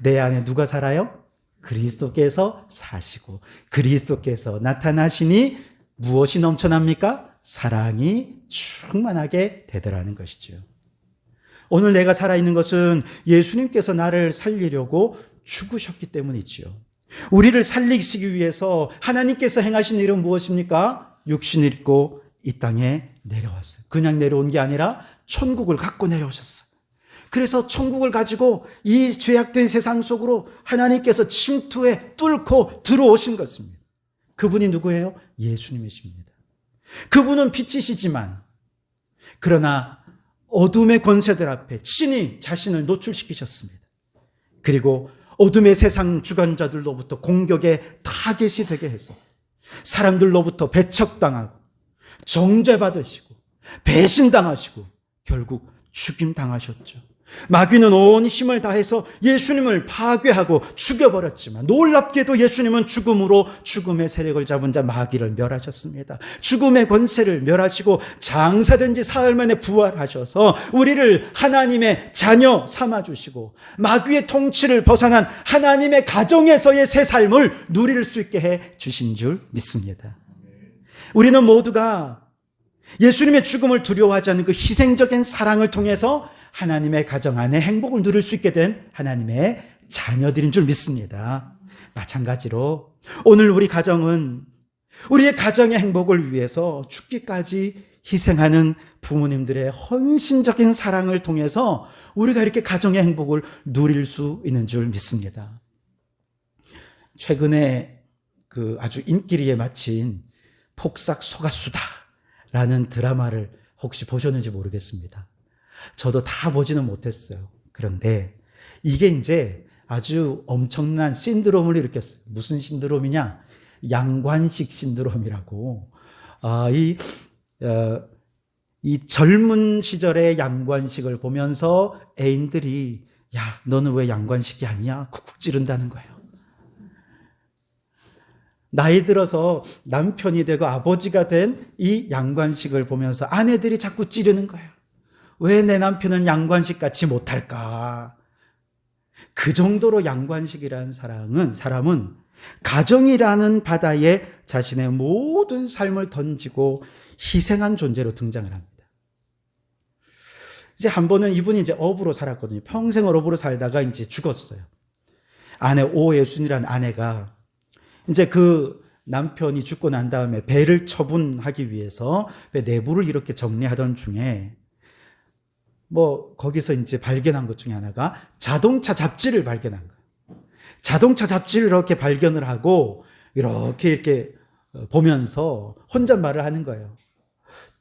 내 안에 누가 살아요? 그리스도께서 사시고 그리스도께서 나타나시니 무엇이 넘쳐납니까? 사랑이 충만하게 되더라는 것이죠. 오늘 내가 살아있는 것은 예수님께서 나를 살리려고 죽으셨기 때문이지요. 우리를 살리시기 위해서 하나님께서 행하신 일은 무엇입니까? 육신을 입고 이 땅에 내려왔어요. 그냥 내려온 게 아니라 천국을 갖고 내려오셨어요. 그래서 천국을 가지고 이 죄악된 세상 속으로 하나님께서 침투해 뚫고 들어오신 것입니다. 그분이 누구예요? 예수님이십니다. 그분은 빛이시지만 그러나 어둠의 권세들 앞에 친히 자신을 노출시키셨습니다. 그리고 어둠의 세상 주관자들로부터 공격의 타겟이 되게 해서 사람들로부터 배척당하고 정죄받으시고 배신당하시고 결국 죽임당하셨죠. 마귀는 온 힘을 다해서 예수님을 파괴하고 죽여버렸지만 놀랍게도 예수님은 죽음으로 죽음의 세력을 잡은 자 마귀를 멸하셨습니다. 죽음의 권세를 멸하시고 장사된 지 사흘 만에 부활하셔서 우리를 하나님의 자녀 삼아주시고 마귀의 통치를 벗어난 하나님의 가정에서의 새 삶을 누릴 수 있게 해 주신 줄 믿습니다. 우리는 모두가 예수님의 죽음을 두려워하지 않는 그 희생적인 사랑을 통해서 하나님의 가정 안에 행복을 누릴 수 있게 된 하나님의 자녀들인 줄 믿습니다. 마찬가지로 오늘 우리 가정은 우리의 가정의 행복을 위해서 죽기까지 희생하는 부모님들의 헌신적인 사랑을 통해서 우리가 이렇게 가정의 행복을 누릴 수 있는 줄 믿습니다. 최근에 그 아주 인기리에 마친 폭삭 소가수다라는 드라마를 혹시 보셨는지 모르겠습니다. 저도 다 보지는 못했어요. 그런데 이게 이제 아주 엄청난 신드롬을 일으켰어요. 무슨 신드롬이냐? 양관식 신드롬이라고. 이 젊은 시절의 양관식을 보면서 애인들이 야, 너는 왜 양관식이 아니야? 쿡쿡 찌른다는 거예요. 나이 들어서 남편이 되고 아버지가 된 이 양관식을 보면서 아내들이 자꾸 찌르는 거예요. 왜 내 남편은 양관식 같이 못할까? 그 정도로 양관식이라는 사람은 가정이라는 바다에 자신의 모든 삶을 던지고 희생한 존재로 등장을 합니다. 이제 한 번은 이분이 이제 어부로 살았거든요. 평생을 어부로 살다가 이제 죽었어요. 아내 오예순이라는 아내가 이제 그 남편이 죽고 난 다음에 배를 처분하기 위해서 배 내부를 이렇게 정리하던 중에 거기서 이제 발견한 것 중에 하나가 자동차 잡지를 발견한 거예요. 자동차 잡지를 이렇게 발견을 하고 이렇게 보면서 혼잣말을 하는 거예요.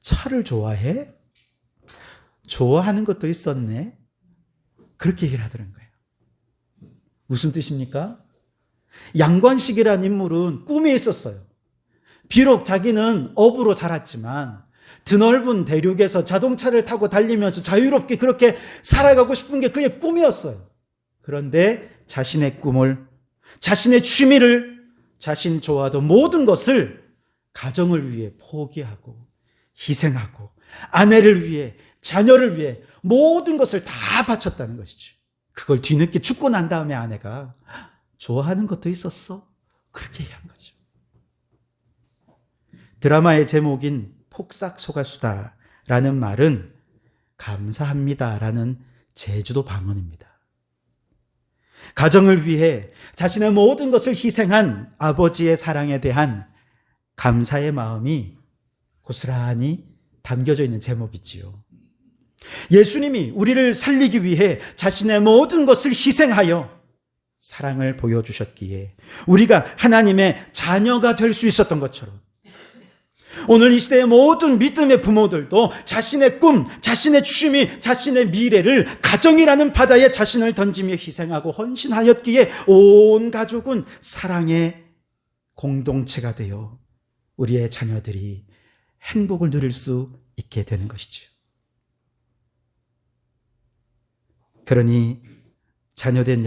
차를 좋아해? 좋아하는 것도 있었네? 그렇게 얘기를 하더란 거예요. 무슨 뜻입니까? 양관식이라는 인물은 꿈이 있었어요. 비록 자기는 어부로 살았지만 드넓은 대륙에서 자동차를 타고 달리면서 자유롭게 그렇게 살아가고 싶은 게 그의 꿈이었어요. 그런데 자신의 꿈을, 자신의 취미를, 자신 좋아하던 모든 것을 가정을 위해 포기하고 희생하고 아내를 위해, 자녀를 위해 모든 것을 다 바쳤다는 것이죠. 그걸 뒤늦게 죽고 난 다음에 아내가 좋아하는 것도 있었어? 그렇게 얘기한 거죠. 드라마의 제목인 폭삭 소가수다라는 말은 감사합니다라는 제주도 방언입니다. 가정을 위해 자신의 모든 것을 희생한 아버지의 사랑에 대한 감사의 마음이 고스란히 담겨져 있는 제목이지요. 예수님이 우리를 살리기 위해 자신의 모든 것을 희생하여 사랑을 보여주셨기에 우리가 하나님의 자녀가 될 수 있었던 것처럼 오늘 이 시대의 모든 믿음의 부모들도 자신의 꿈, 자신의 취미, 자신의 미래를 가정이라는 바다에 자신을 던지며 희생하고 헌신하였기에 온 가족은 사랑의 공동체가 되어 우리의 자녀들이 행복을 누릴 수 있게 되는 것이죠. 그러니 자녀된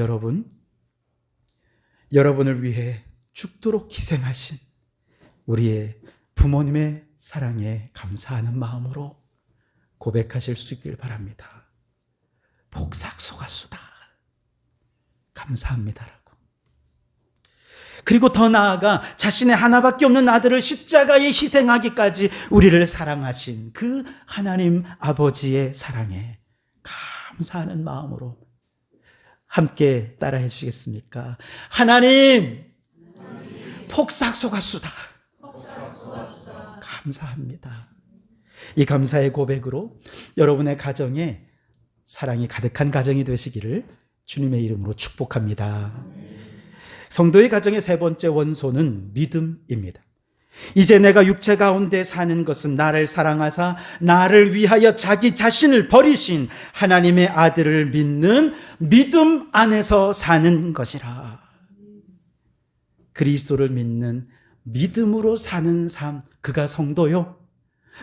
여러분을 위해 죽도록 희생하신 우리의 부모님의 사랑에 감사하는 마음으로 고백하실 수 있길 바랍니다. 폭삭 소가수다. 감사합니다라고. 그리고 더 나아가 자신의 하나밖에 없는 아들을 십자가에 희생하기까지 우리를 사랑하신 그 하나님 아버지의 사랑에 감사하는 마음으로 함께 따라해 주시겠습니까? 하나님, 폭삭 소가수다. 감사합니다. 이 감사의 고백으로 여러분의 가정에 사랑이 가득한 가정이 되시기를 주님의 이름으로 축복합니다. 성도의 가정의 세 번째 원소는 믿음입니다. 이제 내가 육체 가운데 사는 것은 나를 사랑하사 나를 위하여 자기 자신을 버리신 하나님의 아들을 믿는 믿음 안에서 사는 것이라. 그리스도를 믿는 믿음으로 사는 삶, 그가 성도요.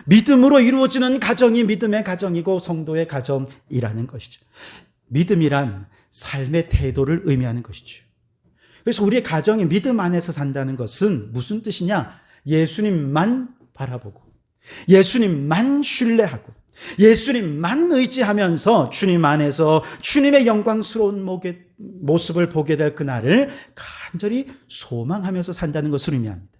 믿음으로 이루어지는 가정이 믿음의 가정이고 성도의 가정이라는 것이죠. 믿음이란 삶의 태도를 의미하는 것이죠. 그래서 우리의 가정이 믿음 안에서 산다는 것은 무슨 뜻이냐? 예수님만 바라보고 예수님만 신뢰하고 예수님만 의지하면서 주님 안에서 주님의 영광스러운 모습을 보게 될 그날을 간절히 소망하면서 산다는 것을 의미합니다.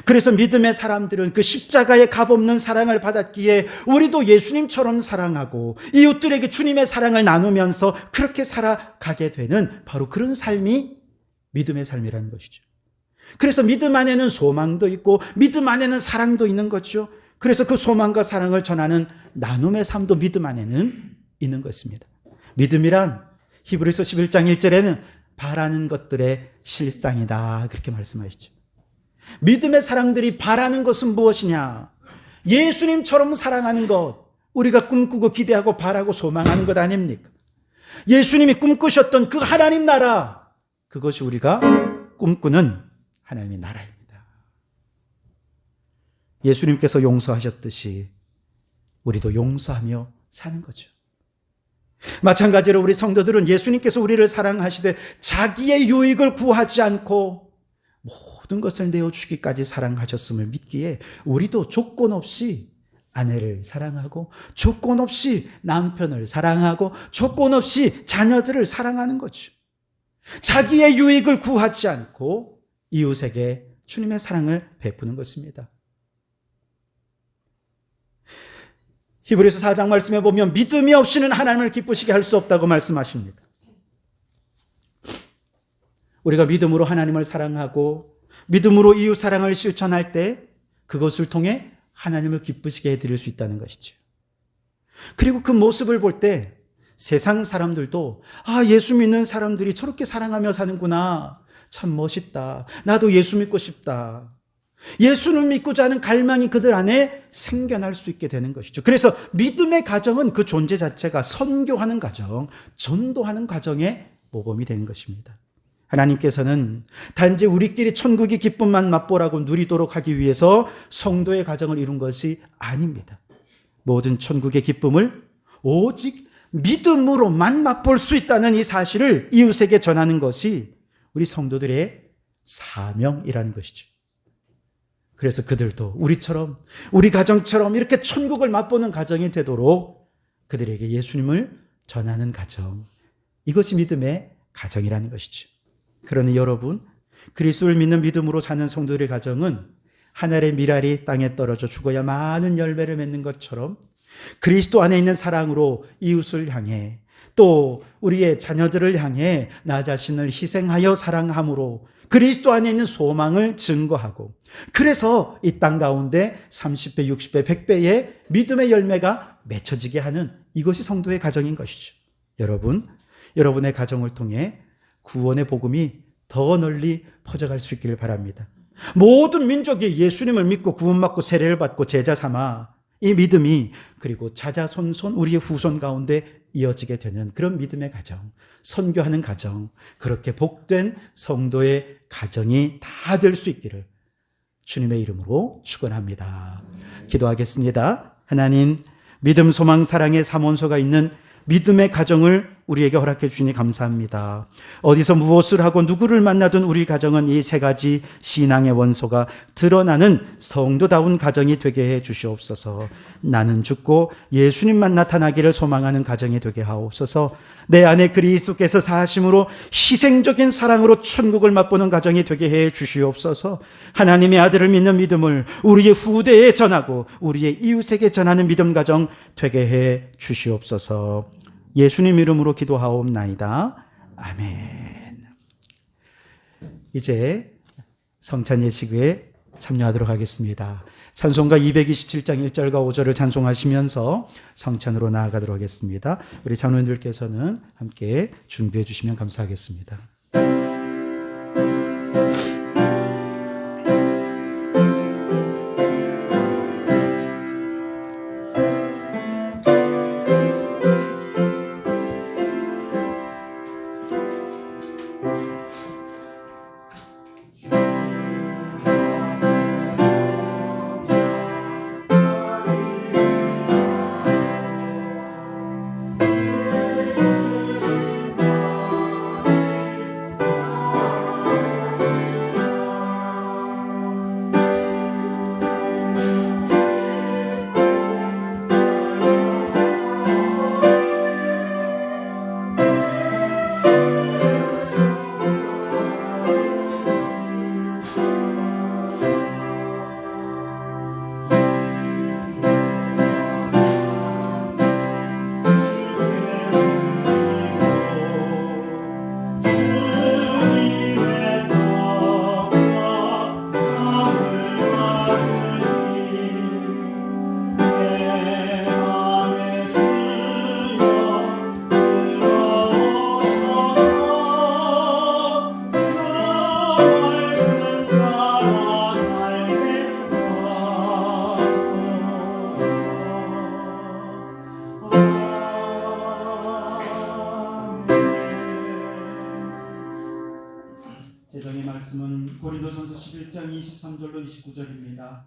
그래서 믿음의 사람들은 그 십자가의 값없는 사랑을 받았기에 우리도 예수님처럼 사랑하고 이웃들에게 주님의 사랑을 나누면서 그렇게 살아가게 되는 바로 그런 삶이 믿음의 삶이라는 것이죠. 그래서 믿음 안에는 소망도 있고 믿음 안에는 사랑도 있는 거죠. 그래서 그 소망과 사랑을 전하는 나눔의 삶도 믿음 안에는 있는 것입니다. 믿음이란 히브리서 11장 1절에는 바라는 것들의 실상이다. 그렇게 말씀하시죠. 믿음의 사람들이 바라는 것은 무엇이냐? 예수님처럼 사랑하는 것, 우리가 꿈꾸고 기대하고 바라고 소망하는 것 아닙니까? 예수님이 꿈꾸셨던 그 하나님 나라, 그것이 우리가 꿈꾸는 하나님의 나라입니다. 예수님께서 용서하셨듯이 우리도 용서하며 사는 거죠. 마찬가지로 우리 성도들은 예수님께서 우리를 사랑하시되 자기의 유익을 구하지 않고 모든 것을 내어주기까지 사랑하셨음을 믿기에 우리도 조건 없이 아내를 사랑하고 조건 없이 남편을 사랑하고 조건 없이 자녀들을 사랑하는 거죠. 자기의 유익을 구하지 않고 이웃에게 주님의 사랑을 베푸는 것입니다. 히브리서 4장 말씀에 보면 믿음이 없이는 하나님을 기쁘시게 할 수 없다고 말씀하십니다. 우리가 믿음으로 하나님을 사랑하고 믿음으로 이웃 사랑을 실천할 때 그것을 통해 하나님을 기쁘시게 해드릴 수 있다는 것이죠. 그리고 그 모습을 볼 때 세상 사람들도 예수 믿는 사람들이 저렇게 사랑하며 사는구나. 참 멋있다. 나도 예수 믿고 싶다. 예수를 믿고자 하는 갈망이 그들 안에 생겨날 수 있게 되는 것이죠. 그래서 믿음의 가정은 그 존재 자체가 선교하는 가정, 전도하는 가정의 모범이 되는 것입니다. 하나님께서는 단지 우리끼리 천국의 기쁨만 맛보라고 누리도록 하기 위해서 성도의 가정을 이룬 것이 아닙니다. 모든 천국의 기쁨을 오직 믿음으로만 맛볼 수 있다는 이 사실을 이웃에게 전하는 것이 우리 성도들의 사명이라는 것이죠. 그래서 그들도 우리처럼, 우리 가정처럼 이렇게 천국을 맛보는 가정이 되도록 그들에게 예수님을 전하는 가정, 이것이 믿음의 가정이라는 것이죠. 그러니 여러분, 그리스도를 믿는 믿음으로 사는 성도들의 가정은 하늘의 밀알이 땅에 떨어져 죽어야 많은 열매를 맺는 것처럼 그리스도 안에 있는 사랑으로 이웃을 향해 또 우리의 자녀들을 향해 나 자신을 희생하여 사랑함으로 그리스도 안에 있는 소망을 증거하고, 그래서 이 땅 가운데 30배, 60배, 100배의 믿음의 열매가 맺혀지게 하는 이것이 성도의 가정인 것이죠. 여러분, 여러분의 가정을 통해 구원의 복음이 더 널리 퍼져갈 수 있기를 바랍니다. 모든 민족이 예수님을 믿고 구원받고 세례를 받고 제자 삼아 이 믿음이 그리고 자자손손 우리의 후손 가운데 이어지게 되는 그런 믿음의 가정, 선교하는 가정, 그렇게 복된 성도의 가정이 다 될 수 있기를 주님의 이름으로 축원합니다. 기도하겠습니다. 하나님, 믿음, 소망, 사랑의 삼원소가 있는 믿음의 가정을 우리에게 허락해 주시니 감사합니다. 어디서 무엇을 하고 누구를 만나든 우리 가정은 이 세 가지 신앙의 원소가 드러나는 성도다운 가정이 되게 해 주시옵소서. 나는 죽고 예수님만 나타나기를 소망하는 가정이 되게 하옵소서. 내 안에 그리스도께서 사심으로 희생적인 사랑으로 천국을 맛보는 가정이 되게 해 주시옵소서. 하나님의 아들을 믿는 믿음을 우리의 후대에 전하고 우리의 이웃에게 전하는 믿음 가정 되게 해 주시옵소서. 예수님 이름으로 기도하옵나이다. 아멘. 이제 성찬 예식에 참여하도록 하겠습니다. 찬송가 227장 1절과 5절을 찬송하시면서 성찬으로 나아가도록 하겠습니다. 우리 장로님들께서는 함께 준비해 주시면 감사하겠습니다. 제정의 말씀은 고린도전서 11장 23절로 29절입니다.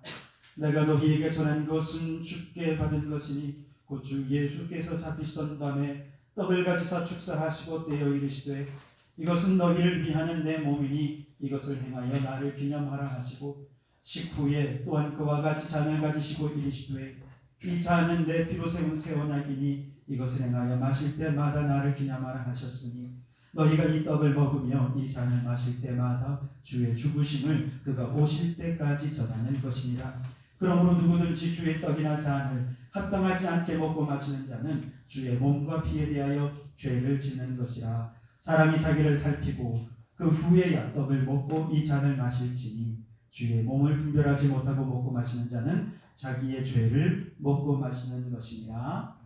내가 너희에게 전한 것은 주께 받은 것이니 곧 주 예수께서 잡히시던 밤에 떡을 가지사 축사하시고 떼어 이르시되 이것은 너희를 위하는 내 몸이니 이것을 행하여 나를 기념하라 하시고 식후에 또한 그와 같이 잔을 가지시고 이르시되 이 잔은 내 피로 세운 새 언약이니 이것을 행하여 마실 때마다 나를 기념하라 하셨으니 너희가 이 떡을 먹으며 이 잔을 마실 때마다 주의 죽으심을 그가 오실 때까지 전하는 것이니라. 그러므로 누구든지 주의 떡이나 잔을 합당하지 않게 먹고 마시는 자는 주의 몸과 피에 대하여 죄를 짓는 것이라. 사람이 자기를 살피고 그 후에야 떡을 먹고 이 잔을 마실지니 주의 몸을 분별하지 못하고 먹고 마시는 자는 자기의 죄를 먹고 마시는 것이니라.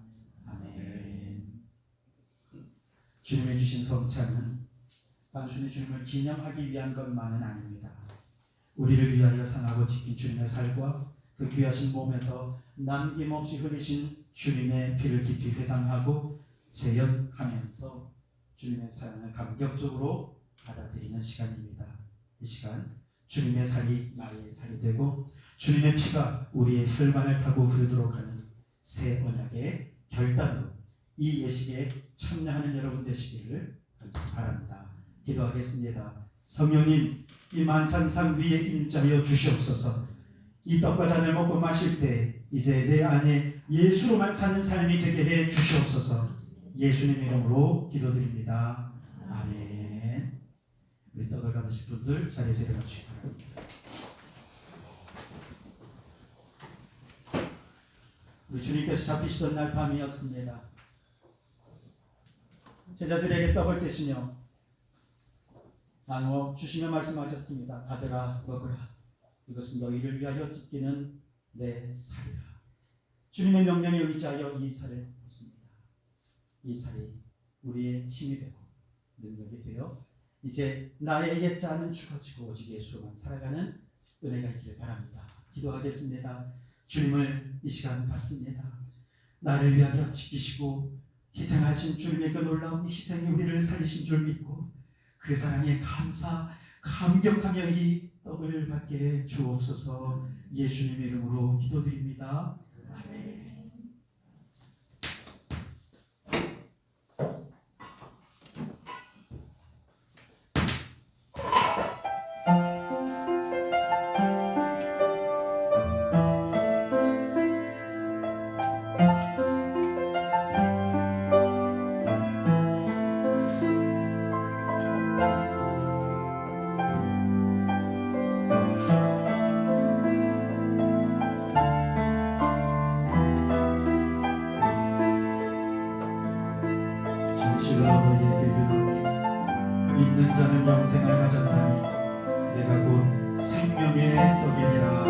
아멘. 주님이 주신 성찬은 단순히 주님을 기념하기 위한 것만은 아닙니다. 우리를 위하여 상하고 지킨 주님의 살과 그 귀하신 몸에서 남김없이 흘리신 주님의 피를 깊이 회상하고 재현하면서 주님의 사랑을 감격적으로 받아들이는 시간입니다. 이 시간 주님의 살이 나의 살이 되고 주님의 피가 우리의 혈관을 타고 흐르도록 하는 새 언약의 결단으로 이 예식에 참여하는 여러분 되시기를 바랍니다. 기도하겠습니다. 성령님, 이 만찬상 위에 임자하여 주시옵소서. 이 떡과 잔을 먹고 마실 때 이제 내 안에 예수로만 사는 삶이 되게 해 주시옵소서. 예수님 이름으로 기도드립니다. 아멘. 우리 떡을 받으실 분들 자리에서 일어나 주시기 바랍니다. 우리 주님께서 잡히시던 날 밤이었습니다. 제자들에게 떡을 떼시며 나누어 주시며 말씀하셨습니다. 받으라 먹으라. 이것은 너희를 위하여 찢기는 내 살이라. 주님의 명령에 의지하여 이 살을 먹습니다. 이 살이 우리의 힘이 되고 능력이 되어 이제 나의 옛자는 죽어지고 오직 예수로만 살아가는 은혜가 있기를 바랍니다. 기도하겠습니다. 주님을 이 시간 받습니다. 나를 위하여 지키시고 희생하신 주님의 그 놀라운 희생이 우리를 살리신 줄 믿고 그 사랑에 감격하며 이 떡을 받게 해 주옵소서. 예수님 이름으로 기도드립니다. 아멘. 진실로 아버지에게 이르노니 믿는 자는 영생을 가졌나니 내가 곧 생명의 떡이니라.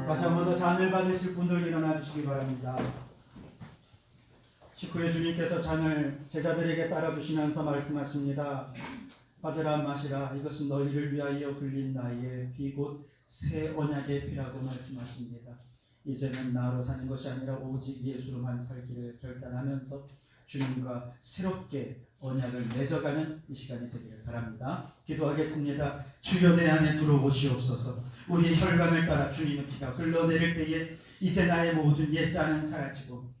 다시 한 번 더 잔을 받으실 분들 일어나 주시기 바랍니다. 식후에 주님께서 잔을 제자들에게 따라주시면서 말씀하십니다. 받으라 마시라. 이것은 너희를 위하여 흘린 나의 피 곧 새 언약의 피라고 말씀하십니다. 이제는 나로 사는 것이 아니라 오직 예수로만 살기를 결단하면서 주님과 새롭게 언약을 맺어가는 이 시간이 되기를 바랍니다. 기도하겠습니다. 주여 내 안에 들어오시옵소서. 우리의 혈관을 따라 주님의 피가 흘러내릴 때에 이제 나의 모든 옛자는 사라지고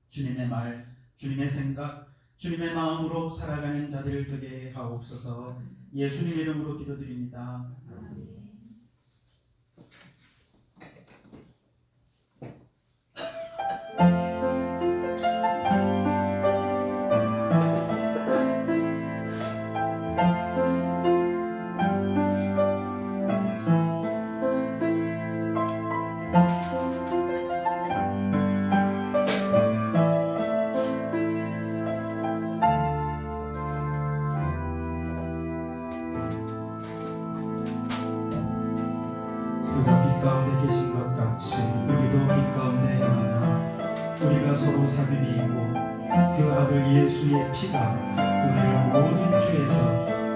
주님의 말, 주님의 생각, 주님의 마음으로 살아가는 자들을 되게 하옵소서. 예수님 이름으로 기도드립니다. 그가 빛 가운데 계신 것 같이 우리도 빛 가운데 행하나 우리가 서로 삽입이 있고 그 아들 예수의 피가 우리를 모든 죄에서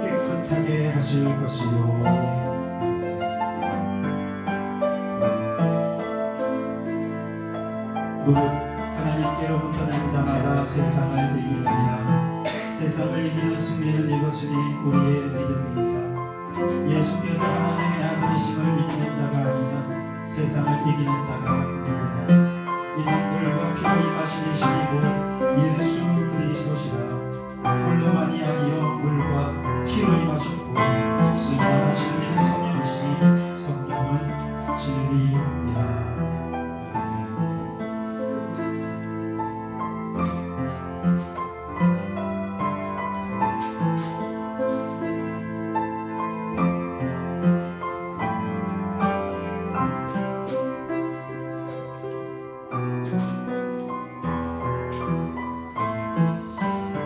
깨끗하게 하실 것이요 무릇 하나님께로부터 난 자마다 세상을 이기느니라. 세상을 이기는 승리는 이것이니 우리의 믿음이니라. 예수께서 하나님의 아들이심을 믿는 자가 아니면 세상을 이기는 자가 아니라. 이는 물과 피로 임하신 이시고 예수 그리스도시라. 물로만이 아니요 물과 피로 임하셨고 승리하신 이는 성령이시니 성령은 진리니라.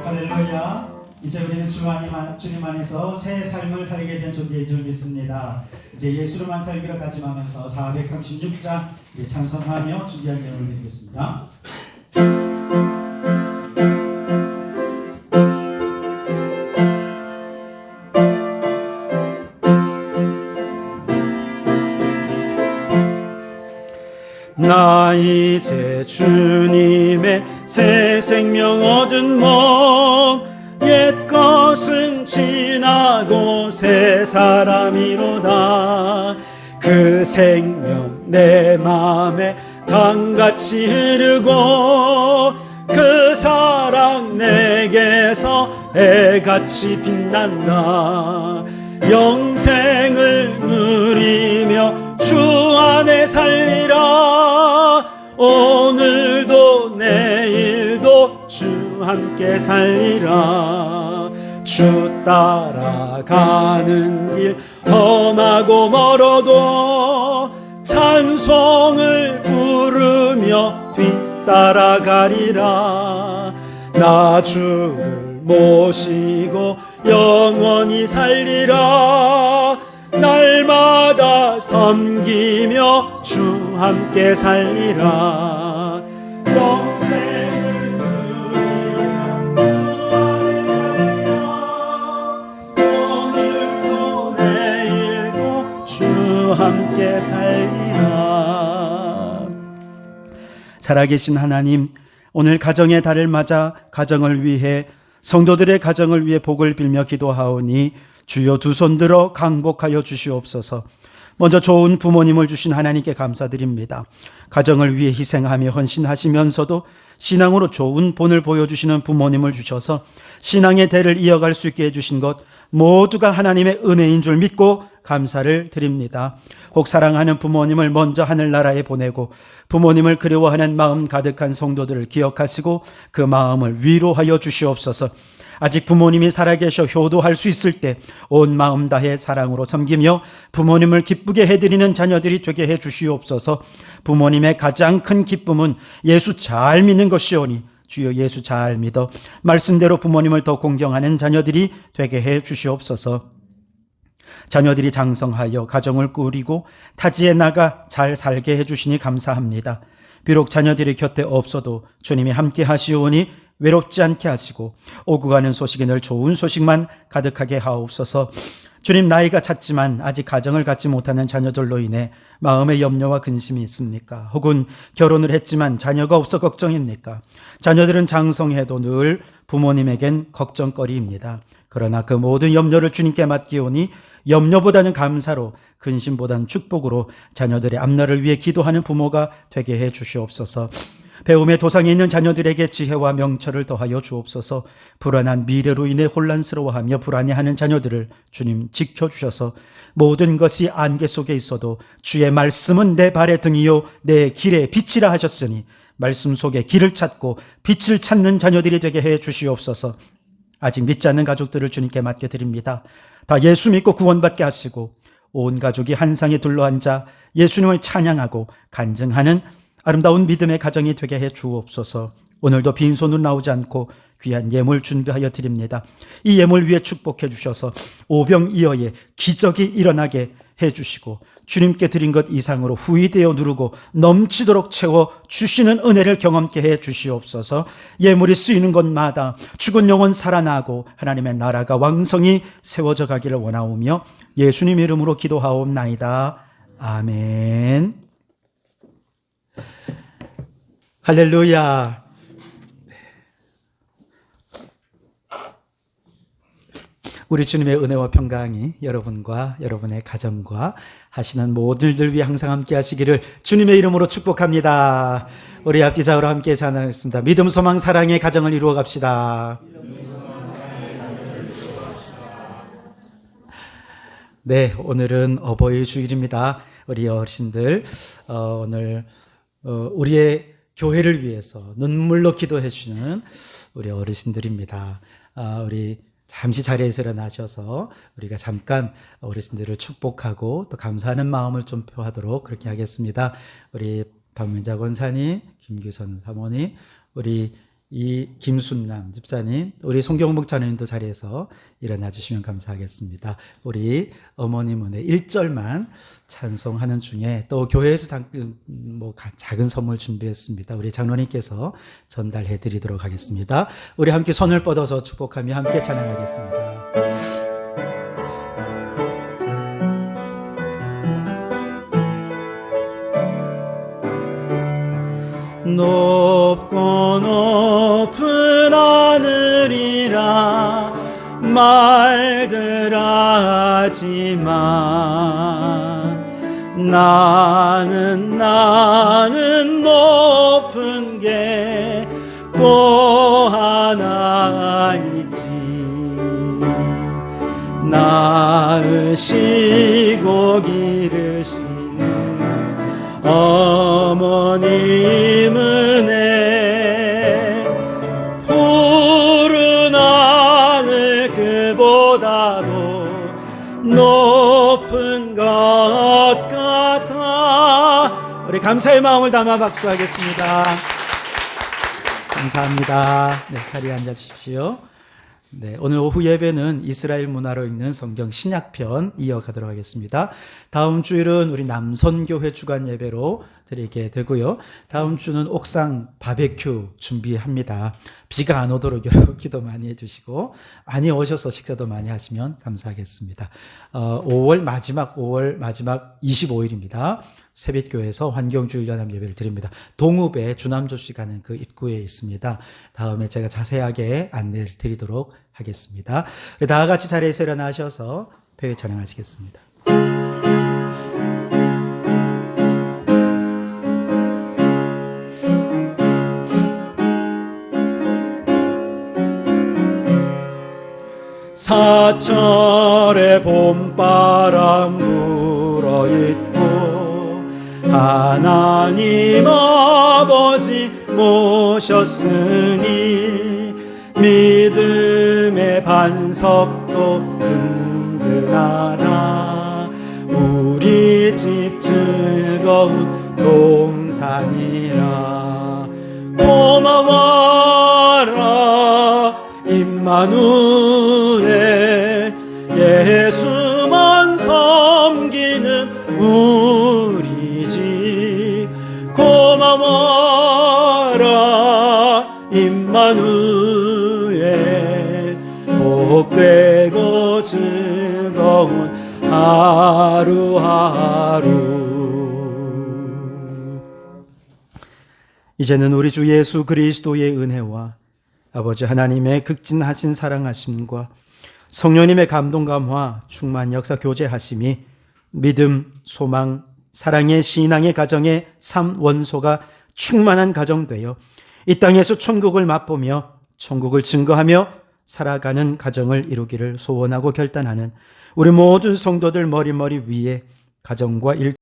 할렐루야. 이제 우리는 주님 안에서 새 삶을 살게 된 존재인 줄 믿습니다. 이제 예수로만 살기로 다짐하면서 436장 찬송하며 준비한 예물을 드리겠습니다. 나 이제 주님의 새 생명 얻은 몸 옛 것은 지나고 새 사람이로다. 그 생명 내 맘에 강같이 흐르고 그 사랑 내게서 해같이 빛난다. 영생을 누리며 주 안에 살리라. 오늘도 내일도 주 함께 살리라. 주 따라가는 길 험하고 멀어도 찬송을 부르며 뒤따라가리라. 나 주를 모시고 영원히 살리라. 날마다 섬기며 주 함께 살리라. 영생을 누리며 주 안에 살리라. 오늘도 내일도 주 함께 살리라. 살아계신 하나님, 오늘 가정의 달을 맞아 가정을 위해 성도들의 가정을 위해 복을 빌며 기도하오니 주여 두 손 들어 강복하여 주시옵소서. 먼저 좋은 부모님을 주신 하나님께 감사드립니다. 가정을 위해 희생하며 헌신하시면서도 신앙으로 좋은 본을 보여주시는 부모님을 주셔서 신앙의 대를 이어갈 수 있게 해주신 것 모두가 하나님의 은혜인 줄 믿고 감사를 드립니다. 혹 사랑하는 부모님을 먼저 하늘나라에 보내고 부모님을 그리워하는 마음 가득한 성도들을 기억하시고 그 마음을 위로하여 주시옵소서. 아직 부모님이 살아계셔 효도할 수 있을 때 온 마음 다해 사랑으로 섬기며 부모님을 기쁘게 해드리는 자녀들이 되게 해 주시옵소서. 부모님의 가장 큰 기쁨은 예수 잘 믿는 것이오니 주여 예수 잘 믿어 말씀대로 부모님을 더 공경하는 자녀들이 되게 해 주시옵소서. 자녀들이 장성하여 가정을 꾸리고 타지에 나가 잘 살게 해주시니 감사합니다. 비록 자녀들이 곁에 없어도 주님이 함께 하시오니 외롭지 않게 하시고 오고 가는 소식이 늘 좋은 소식만 가득하게 하옵소서. 주님, 나이가 찼지만 아직 가정을 갖지 못하는 자녀들로 인해 마음의 염려와 근심이 있습니까? 혹은 결혼을 했지만 자녀가 없어 걱정입니까? 자녀들은 장성해도 늘 부모님에겐 걱정거리입니다. 그러나 그 모든 염려를 주님께 맡기오니 염려보다는 감사로, 근심보다는 축복으로 자녀들의 앞날을 위해 기도하는 부모가 되게 해 주시옵소서. 배움의 도상에 있는 자녀들에게 지혜와 명철을 더하여 주옵소서. 불안한 미래로 인해 혼란스러워하며 불안해하는 자녀들을 주님 지켜주셔서 모든 것이 안개 속에 있어도 주의 말씀은 내 발의 등이요 내 길의 빛이라 하셨으니 말씀 속에 길을 찾고 빛을 찾는 자녀들이 되게 해 주시옵소서. 아직 믿지 않는 가족들을 주님께 맡겨드립니다. 다 예수 믿고 구원받게 하시고 온 가족이 한 상에 둘러앉아 예수님을 찬양하고 간증하는 아름다운 믿음의 가정이 되게 해 주옵소서. 오늘도 빈손으로 나오지 않고 귀한 예물 준비하여 드립니다. 이 예물 위에 축복해 주셔서 오병이어의 기적이 일어나게 해 주시고 주님께 드린 것 이상으로 후히되어 누르고 넘치도록 채워 주시는 은혜를 경험케 해 주시옵소서. 예물이 쓰이는 곳마다 죽은 영혼 살아나고 하나님의 나라가 왕성히 세워져 가기를 원하오며 예수님 이름으로 기도하옵나이다. 아멘. 할렐루야. 우리 주님의 은혜와 평강이 여러분과 여러분의 가정과 하시는 모든 일들 위해 항상 함께 하시기를 주님의 이름으로 축복합니다. 우리 앞뒤 좌우로 함께 찬양하겠습니다. 믿음, 소망, 사랑의 가정을 이루어 갑시다. 네, 오늘은 어버이 주일입니다. 우리 어르신들 오늘 우리의 교회를 위해서 눈물로 기도해 주시는 우리 어르신들입니다. 우리 잠시 자리에서 일어나셔서 우리가 잠깐 어르신들을 축복하고 또 감사하는 마음을 좀 표하도록 그렇게 하겠습니다. 우리 박민자 권사님, 김규선 사모님, 우리 이 김순남 집사님, 우리 송경 목사님도 자리에서 일어나 주시면 감사하겠습니다. 우리 어머님 은혜 1절만 찬송하는 중에 또 교회에서 작은 선물 준비했습니다. 우리 장로님께서 전달해 드리도록 하겠습니다. 우리 함께 손을 뻗어서 축복하며 함께 찬양하겠습니다. 높고 높은 하늘이라 말들 하지만 나는 높은 게 또 하나 있지. 낳으시고 기르시는 어머님 은혜 푸른 하늘 그보다도 높은 것 같아. 우리 감사의 마음을 담아 박수하겠습니다. 감사합니다. 네, 자리에 앉아 주십시오. 네, 오늘 오후 예배는 이스라엘 문화로 읽는 성경 신약편 이어가도록 하겠습니다. 다음 주일은 우리 남선교회 주간 예배로 드리게 되고요. 다음 주는 옥상 바베큐 준비합니다. 비가 안 오도록 여러분 기도 많이 해주시고 많이 오셔서 식사도 많이 하시면 감사하겠습니다. 5월 마지막 25일입니다. 새빛교회에서 환경주일연합 예배를 드립니다. 동읍에 주남조씨 가는 그 입구에 있습니다. 다음에 제가 자세하게 안내를 드리도록 하겠습니다. 다 같이 자리에서 일어나셔서 폐회 찬양하시겠습니다. 사철의 봄바람 불어있고 하나님 아버지 모셨으니 믿음의 반석도 든든하다. 우리 집 즐거운 동산이라. 고마워라 임마누엘 예수만 섬기는 우리 집. 고마워라 임마누엘 복되고 즐거운 하루하루. 이제는 우리 주 예수 그리스도의 은혜와 아버지 하나님의 극진하신 사랑하심과 성령님의 감동 감화 충만 역사 교제하심이 믿음, 소망, 사랑의 신앙의 가정의 삶 원소가 충만한 가정 되어 이 땅에서 천국을 맛보며 천국을 증거하며 살아가는 가정을 이루기를 소원하고 결단하는 우리 모든 성도들 머리머리 위에 가정과 일